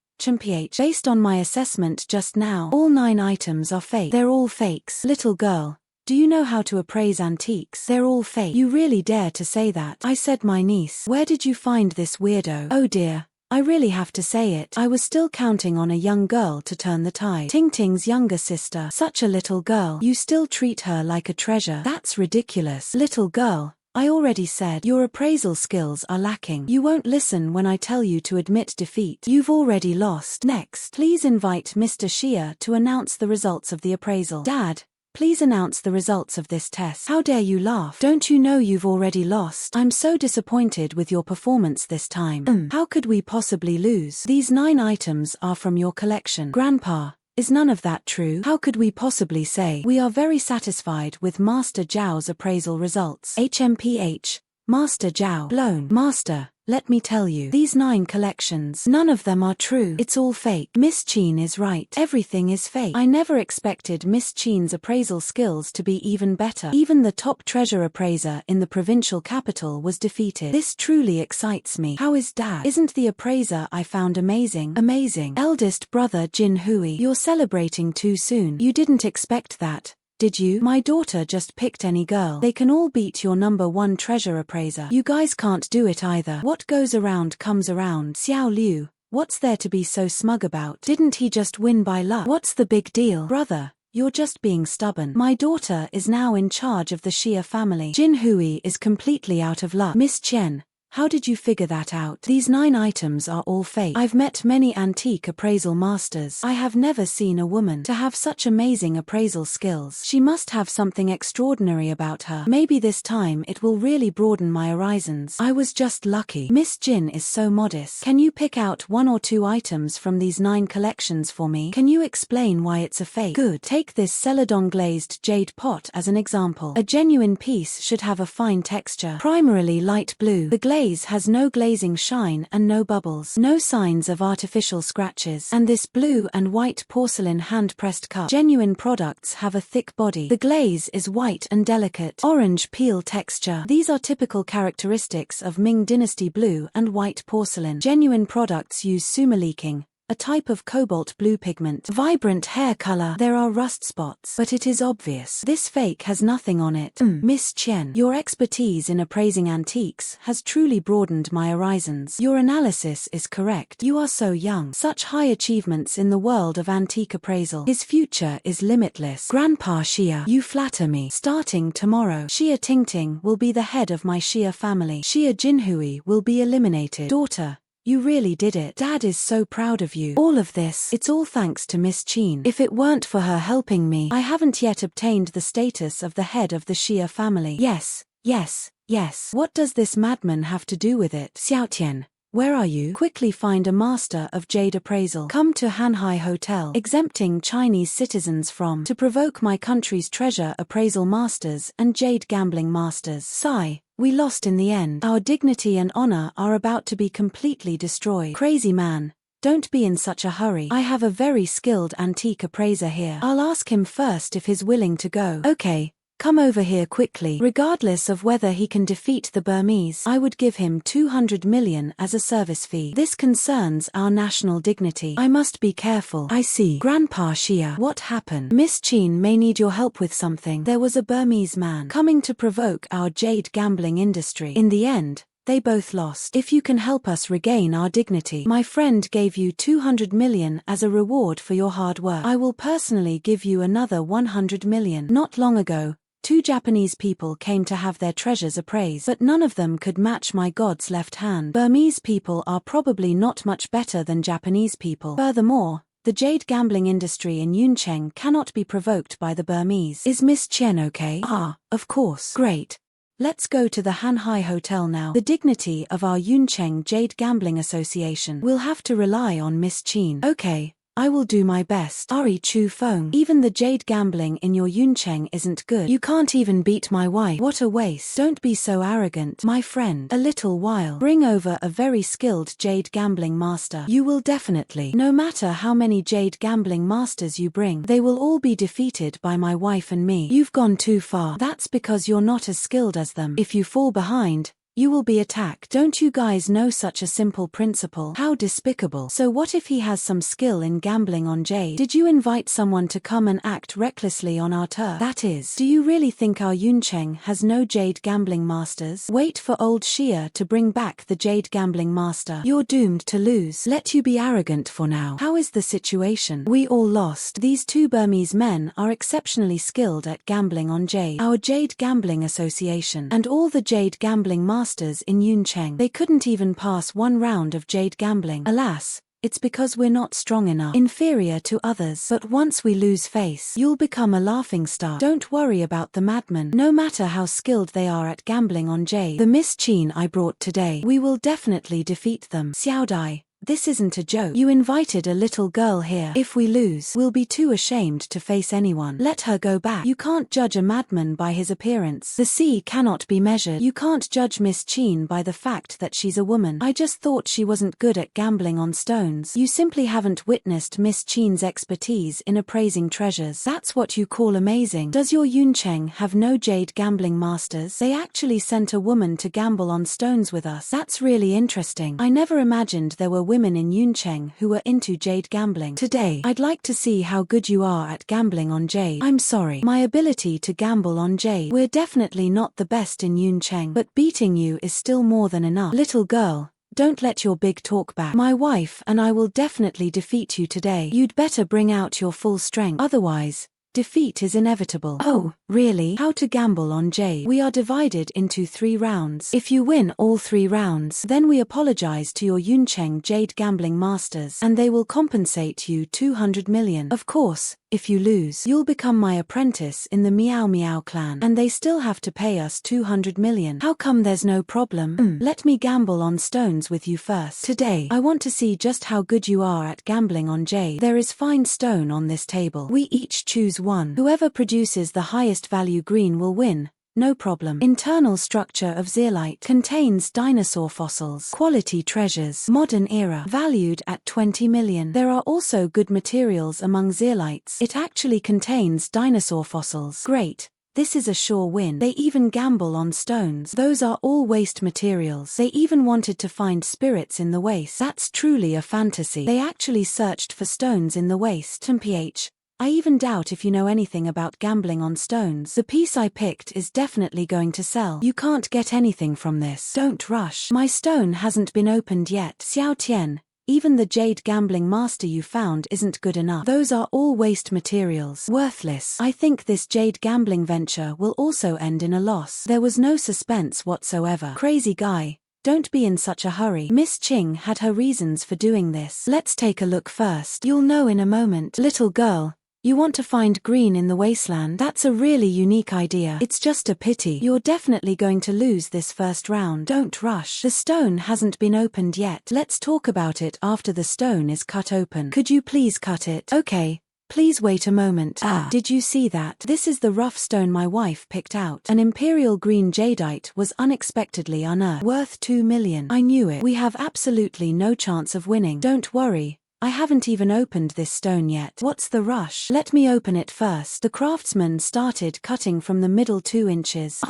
Based on my assessment just now, all 9 items are fake. They're all fakes. Little girl, do you know how to appraise antiques? They're all fake. You really dare to say that? I said my niece. Where did you find this weirdo? Oh dear, I really have to say it. I was still counting on a young girl to turn the tide. Tingting's younger sister. Such a little girl. You still treat her like a treasure. That's ridiculous. Little girl, I already said your appraisal skills are lacking. You won't listen when I tell you to admit defeat. You've already lost. Next, please invite Mr. Xia to announce the results of the appraisal. Dad, please announce the results of this test. How dare you laugh? Don't you know you've already lost? I'm so disappointed with your performance this time. How could we possibly lose? These 9 items are from your collection. Grandpa, is none of that true? How could we possibly say? We are very satisfied with Master Zhao's appraisal results. HMPH. Master Zhao. Blown. Master, let me tell you, these 9 collections, none of them are true. It's all fake. Miss Qin is right. Everything is fake. I never expected Miss Qin's appraisal skills to be even better. Even the top treasure appraiser in the provincial capital was defeated. This truly excites me. How is Dad? Isn't the appraiser I found amazing? Amazing. Eldest brother Jin Hui, you're celebrating too soon. You didn't expect that, did you? My daughter just picked any girl. They can all beat your #1 treasure appraiser. You guys can't do it either. What goes around comes around. Xiao Liu, what's there to be so smug about? Didn't he just win by luck? What's the big deal? Brother, you're just being stubborn. My daughter is now in charge of the Xia family. Jin Hui is completely out of luck. Miss Chen, how did you figure that out? These 9 items are all fake. I've met many antique appraisal masters. I have never seen a woman to have such amazing appraisal skills. She must have something extraordinary about her. Maybe this time it will really broaden my horizons. I was just lucky. Miss Jin is so modest. Can you pick out 1 or 2 items from these 9 collections for me? Can you explain why it's a fake? Good. Take this celadon glazed jade pot as an example. A genuine piece should have a fine texture. Primarily light blue. The glaze has no glazing shine and no bubbles. No signs of artificial scratches. And this blue and white porcelain hand-pressed cup. Genuine products have a thick body. The glaze is white and delicate. Orange peel texture. These are typical characteristics of Ming Dynasty blue and white porcelain. Genuine products use sumaleaking, a type of cobalt blue pigment. Vibrant hair color. There are rust spots, but it is obvious. This fake has nothing on it. Miss Chen, your expertise in appraising antiques has truly broadened my horizons. Your analysis is correct. You are so young. Such high achievements in the world of antique appraisal. His future is limitless. Grandpa Xia, you flatter me. Starting tomorrow, Xia Tingting will be the head of my Xia family. Xia Jinhui will be eliminated. Daughter, you really did it. Dad is so proud of you. All of this, it's all thanks to Miss Qin. If it weren't for her helping me, I haven't yet obtained the status of the head of the Xia family. Yes, yes, yes. What does this madman have to do with it? Xiaotian, where are you? Quickly find a master of jade appraisal. Come to Hanhai Hotel, exempting Chinese citizens from, to provoke my country's treasure appraisal masters and jade gambling masters. Sigh. We lost in the end. Our dignity and honor are about to be completely destroyed. Crazy man, don't be in such a hurry. I have a very skilled antique appraiser here. I'll ask him first if he's willing to go. Okay, come over here quickly. Regardless of whether he can defeat the Burmese, I would give him 200 million as a service fee. This concerns our national dignity. I must be careful. I see. Grandpa Xia, what happened? Miss Qin may need your help with something. There was a Burmese man coming to provoke our jade gambling industry. In the end, they both lost. If you can help us regain our dignity, my friend gave you 200 million as a reward for your hard work. I will personally give you another 100 million. Not long ago, 2 Japanese people came to have their treasures appraised, but none of them could match my god's left hand. Burmese people are probably not much better than Japanese people. Furthermore, the jade gambling industry in Yuncheng cannot be provoked by the Burmese. Is Miss Chen okay? Ah, of course. Great. Let's go to the Hanhai Hotel now. The dignity of our Yuncheng Jade Gambling Association will have to rely on Miss Qin. Okay. I will do my best. Ari Chu Feng. Even the jade gambling in your Yuncheng isn't good. You can't even beat my wife. What a waste. Don't be so arrogant, my friend. A little while. Bring over a very skilled jade gambling master. You will definitely. No matter how many jade gambling masters you bring, they will all be defeated by my wife and me. You've gone too far. That's because you're not as skilled as them. If you fall behind, You will be attacked. Don't you guys know such a simple principle? How despicable. So what if he has some skill in gambling on jade? Did you invite someone to come and act recklessly on our turf? That is, do you really think our Yuncheng has no jade gambling masters? Wait for old Xia to bring back the jade gambling master. You're doomed to lose. Let you be arrogant for now. How is the situation? We all lost. These two Burmese men are exceptionally skilled at gambling on jade. Our Jade Gambling Association and all the jade gambling masters in Yuncheng. They couldn't even pass one round of jade gambling. Alas, it's because we're not strong enough, inferior to others. But once we lose face, you'll become a laughingstock. Don't worry about the madmen. No matter how skilled they are at gambling on jade, the Miss Qin I brought today, we will definitely defeat them. Xiao Dai, this isn't a joke. You invited a little girl here. If we lose, we'll be too ashamed to face anyone. Let her go back. You can't judge a madman by his appearance. The sea cannot be measured. You can't judge Miss Qin by the fact that she's a woman. I just thought she wasn't good at gambling on stones. You simply haven't witnessed Miss Qin's expertise in appraising treasures. That's what you call amazing. Does your Yuncheng have no jade gambling masters? They actually sent a woman to gamble on stones with us. That's really interesting. I never imagined there were women in Yuncheng who were into jade gambling. Today, I'd like to see how good you are at gambling on jade. I'm sorry. My ability to gamble on jade. We're definitely not the best in Yuncheng, but beating you is still more than enough. Little girl, don't let your big talk back. My wife and I will definitely defeat you today. You'd better bring out your full strength. Otherwise, defeat is inevitable. Oh, really? How to gamble on jade? We are divided into 3 rounds. If you win all 3 rounds, then we apologize to your Yuncheng jade gambling masters, and they will compensate you 200 million. Of course, if you lose, you'll become my apprentice in the Meow Meow clan, and they still have to pay us 200 million. How come there's no problem? Let me gamble on stones with you first. Today, I want to see just how good you are at gambling on jade. There is fine stone on this table. We each choose one. Whoever produces the highest value green will win. No problem. Internal structure of zeolite contains dinosaur fossils. Quality treasures. Modern era. Valued at 20 million. There are also good materials among zeolites. It actually contains dinosaur fossils. Great. This is a sure win. They even gamble on stones. Those are all waste materials. They even wanted to find spirits in the waste. That's truly a fantasy. They actually searched for stones in the waste. TMPH. I even doubt if you know anything about gambling on stones. The piece I picked is definitely going to sell. You can't get anything from this. Don't rush. My stone hasn't been opened yet. Xiao Tian, even the jade gambling master you found isn't good enough. Those are all waste materials. Worthless. I think this jade gambling venture will also end in a loss. There was no suspense whatsoever. Crazy guy. Don't be in such a hurry. Miss Qing had her reasons for doing this. Let's take a look first. You'll know in a moment. Little girl, you want to find green in the wasteland? That's a really unique idea. It's just a pity. You're definitely going to lose this first round. Don't rush. The stone hasn't been opened yet. Let's talk about it after the stone is cut open. Could you please cut it? Okay. Please wait a moment. Did you see that? This is the rough stone my wife picked out. An imperial green jadeite was unexpectedly unearthed. Worth 2 million. I knew it. We have absolutely no chance of winning. Don't worry. I haven't even opened this stone yet. What's the rush? Let me open it first. The craftsman started cutting from the middle 2 inches.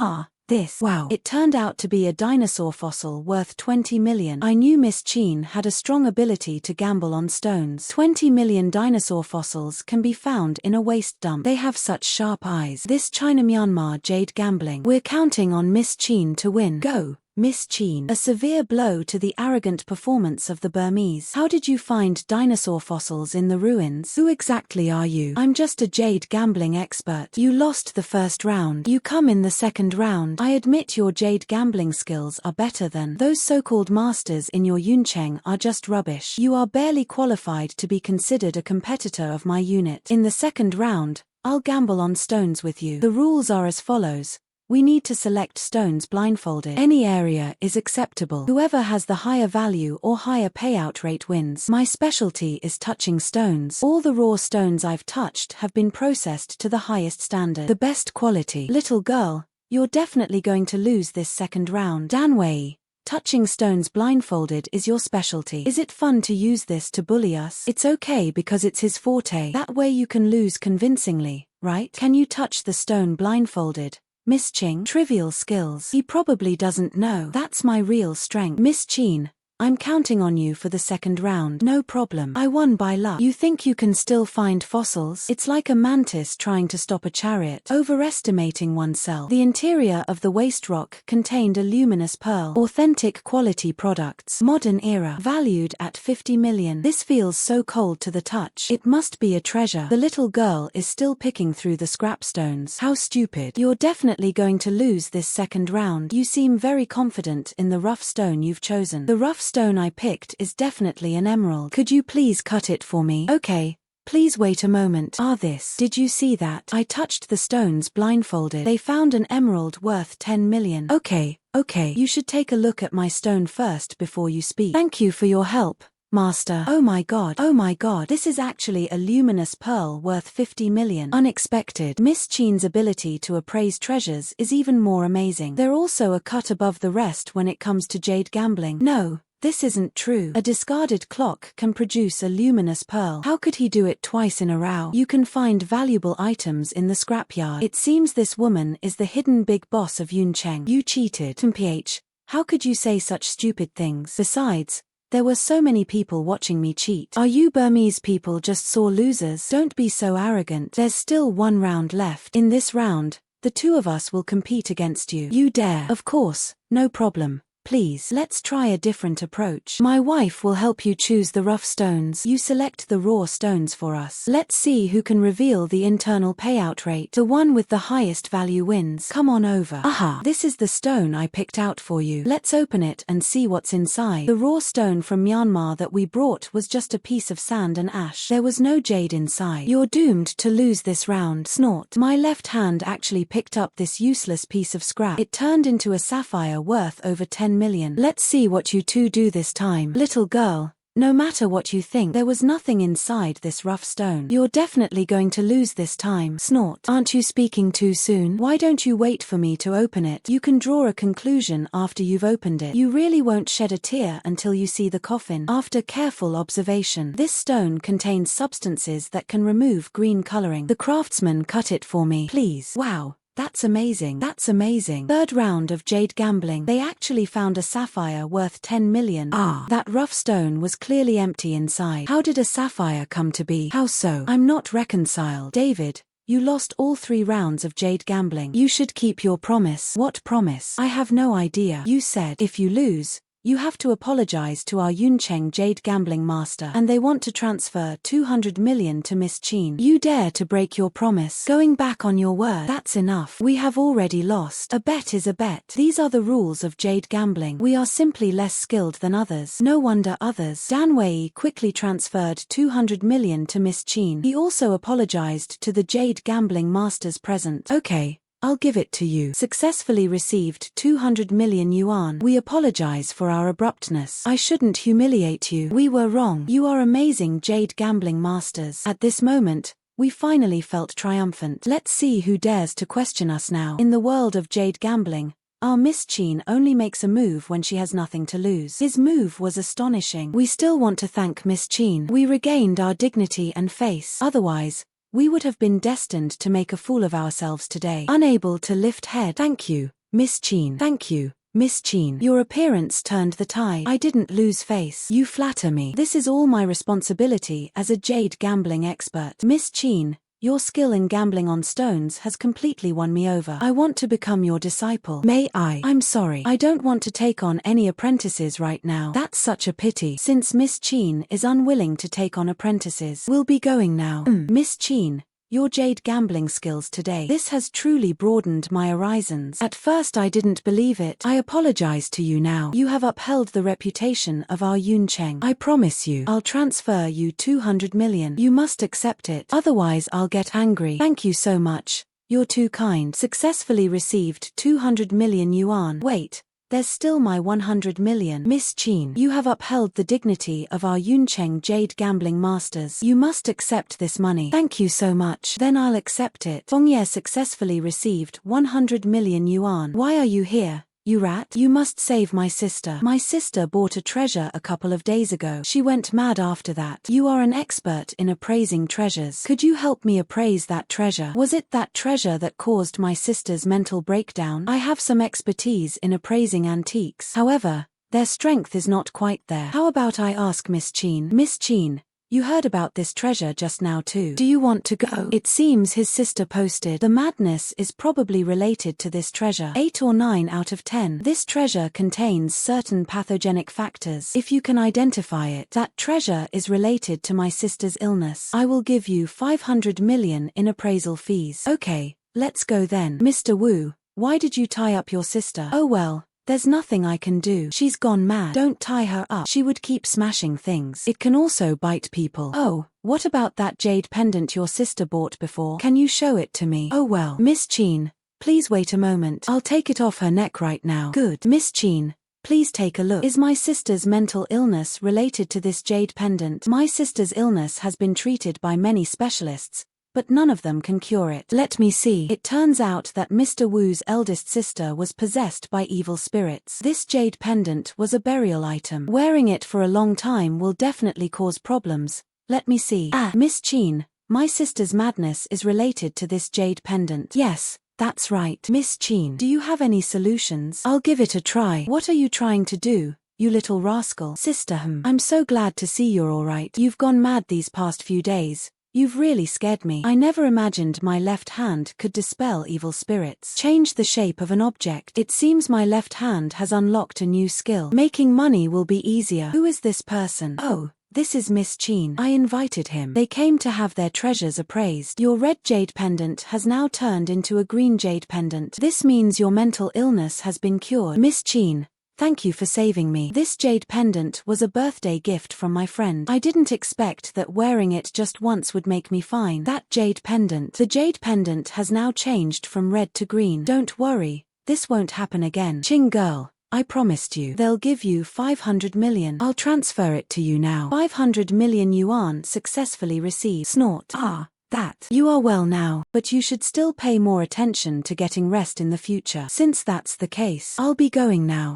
This. Wow. It turned out to be a dinosaur fossil worth 20 million. I knew Miss Qin had a strong ability to gamble on stones. 20 million dinosaur fossils can be found in a waste dump. They have such sharp eyes. This China-Myanmar jade gambling. We're counting on Miss Qin to win. Go. Miss Qin. A severe blow to the arrogant performance of the Burmese. How did you find dinosaur fossils in the ruins? Who exactly are you? I'm just a jade gambling expert. You lost the first round. You come in the second round. I admit your jade gambling skills are better than those so-called masters in your Yuncheng are just rubbish. You are barely qualified to be considered a competitor of my unit. In the second round, I'll gamble on stones with you. The rules are as follows. We need to select stones blindfolded. Any area is acceptable. Whoever has the higher value or higher payout rate wins. My specialty is touching stones. All the raw stones I've touched have been processed to the highest standard. The best quality. Little girl, you're definitely going to lose this second round. Danwei, touching stones blindfolded is your specialty. Is it fun to use this to bully us? It's okay because it's his forte. That way you can lose convincingly, right? Can you touch the stone blindfolded? Miss Ching? Trivial skills. He probably doesn't know. That's my real strength. Miss Chin, I'm counting on you for the second round. No problem. I won by luck. You think you can still find fossils? It's like a mantis trying to stop a chariot. Overestimating oneself. The interior of the waste rock contained a luminous pearl. Authentic quality products. Modern era. Valued at 50 million. This feels so cold to the touch. It must be a treasure. The little girl is still picking through the scrap stones. How stupid. You're definitely going to lose this second round. You seem very confident in the rough stone you've chosen. The rough stone I picked is definitely an emerald. Could you please cut it for me? Okay. Please wait a moment. This. Did you see that? I touched the stones blindfolded. They found an emerald worth 10 million. Okay. You should take a look at my stone first before you speak. Thank you for your help, Master. Oh my god. This is actually a luminous pearl worth 50 million. Unexpected. Miss Chin's ability to appraise treasures is even more amazing. They're also a cut above the rest when it comes to jade gambling. No. This isn't true. A discarded clock can produce a luminous pearl. How could he do it twice in a row? You can find valuable items in the scrapyard. It seems this woman is the hidden big boss of Yuncheng. You cheated. PH, how could you say such stupid things? Besides, there were so many people watching me cheat. Are you Burmese people just sore losers? Don't be so arrogant. There's still one round left. In this round, the two of us will compete against you. You dare? Of course, no problem. Please, let's try a different approach. My wife will help you choose the rough stones. You select the raw stones for us. Let's see who can reveal the internal payout rate. The one with the highest value wins. Come on over. Aha, this is the stone I picked out for you. Let's open it and see what's inside. The raw stone from Myanmar that we brought was just a piece of sand and ash. There was no jade inside. You're doomed to lose this round. Snort. My left hand actually picked up this useless piece of scrap. It turned into a sapphire worth over 10 million. Let's see what you two do this time. Little girl, no matter what you think, there was nothing inside this rough stone. You're definitely going to lose this time. Snort. Aren't you speaking too soon? Why don't you wait for me to open it? You can draw a conclusion after you've opened it. You really won't shed a tear until you see the coffin. After careful observation, this stone contains substances that can remove green coloring. The craftsman cut it for me. Please. Wow. That's amazing. Third round of jade gambling. They actually found a sapphire worth 10 million. That rough stone was clearly empty inside. How did a sapphire come to be? How so? I'm not reconciled. David, you lost all 3 rounds of jade gambling. You should keep your promise. What promise? I have no idea. You said, if you lose, you have to apologize to our Yuncheng jade gambling master, and they want to transfer 200 million to Miss Chin. You dare to break your promise? Going back on your word? That's enough. We have already lost. A bet is a bet. These are the rules of jade gambling. We are simply less skilled than others. No wonder others. Dan Wei quickly transferred 200 million to Miss Chin. He also apologized to the jade gambling masters present. Okay. I'll give it to you. Successfully received 200 million yuan. We apologize for our abruptness. I shouldn't humiliate you. We were wrong. You are amazing jade gambling masters. At this moment, we finally felt triumphant. Let's see who dares to question us now. In the world of jade gambling, our Miss Chin only makes a move when she has nothing to lose. His move was astonishing. We still want to thank Miss Chin. We regained our dignity and face. Otherwise, we would have been destined to make a fool of ourselves today. Unable to lift head. Thank you, Miss Chin. Thank you, Miss Chin. Your appearance turned the tide. I didn't lose face. You flatter me. This is all my responsibility as a jade gambling expert. Miss Chin, your skill in gambling on stones has completely won me over. I want to become your disciple. May I? I'm sorry. I don't want to take on any apprentices right now. That's such a pity. Since Miss Chin is unwilling to take on apprentices, we'll be going now. Miss Chin, your jade gambling skills today. This has truly broadened my horizons. At first I didn't believe it. I apologize to you now. You have upheld the reputation of our Yuncheng. I promise you, I'll transfer you 200 million. You must accept it. Otherwise I'll get angry. Thank you so much. You're too kind. Successfully received 200 million yuan. Wait. There's still my 100 million. Miss Chin, you have upheld the dignity of our Yuncheng jade gambling masters. You must accept this money. Thank you so much. Then I'll accept it. Fengye successfully received 100 million yuan. Why are you here, You rat. You must save my sister. My sister bought a treasure a couple of days ago. She went mad after that. You are an expert in appraising treasures. Could you help me appraise that treasure? Was it that treasure that caused my sister's mental breakdown? I have some expertise in appraising antiques. However, their strength is not quite there. How about I ask Miss Cheen? Miss Cheen, you heard about this treasure just now too. Do you want to go? It seems his sister posted. The madness is probably related to this treasure. 8 or 9 out of 10. This treasure contains certain pathogenic factors. If you can identify it, that treasure is related to my sister's illness. I will give you 500 million in appraisal fees. Okay, let's go then. Mr. Wu, why did you tie up your sister? Oh well, there's nothing I can do. She's gone mad. Don't tie her up. She would keep smashing things. It can also bite people. Oh, what about that jade pendant your sister bought before? Can you show it to me? Oh well. Miss Cheen, please wait a moment. I'll take it off her neck right now. Good. Miss Cheen, please take a look. Is my sister's mental illness related to this jade pendant? My sister's illness has been treated by many specialists, but none of them can cure it. Let me see. It turns out that Mr. Wu's eldest sister was possessed by evil spirits. This jade pendant was a burial item. Wearing it for a long time will definitely cause problems. Let me see. Miss Cheen, my sister's madness is related to this jade pendant. Yes, that's right. Miss Cheen, do you have any solutions? I'll give it a try. What are you trying to do, you little rascal? Sister, I'm so glad to see you're alright. You've gone mad these past few days. You've really scared me. I never imagined my left hand could dispel evil spirits. Change the shape of an object. It seems my left hand has unlocked a new skill. Making money will be easier. Who is this person? Oh, this is Miss Cheen. I invited him. They came to have their treasures appraised. Your red jade pendant has now turned into a green jade pendant. This means your mental illness has been cured. Miss Cheen, thank you for saving me. This jade pendant was a birthday gift from my friend. I didn't expect that wearing it just once would make me fine. That jade pendant. The jade pendant has now changed from red to green. Don't worry, this won't happen again. Ching girl, I promised you. They'll give you 500 million. I'll transfer it to you now. 500 million yuan successfully received. Snort. That. You are well now, but you should still pay more attention to getting rest in the future. Since that's the case, I'll be going now.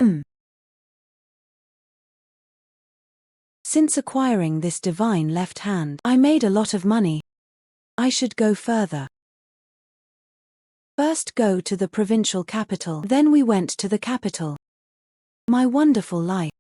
Since acquiring this divine left hand, I made a lot of money. I should go further. First go to the provincial capital. Then we went to the capital. My wonderful life.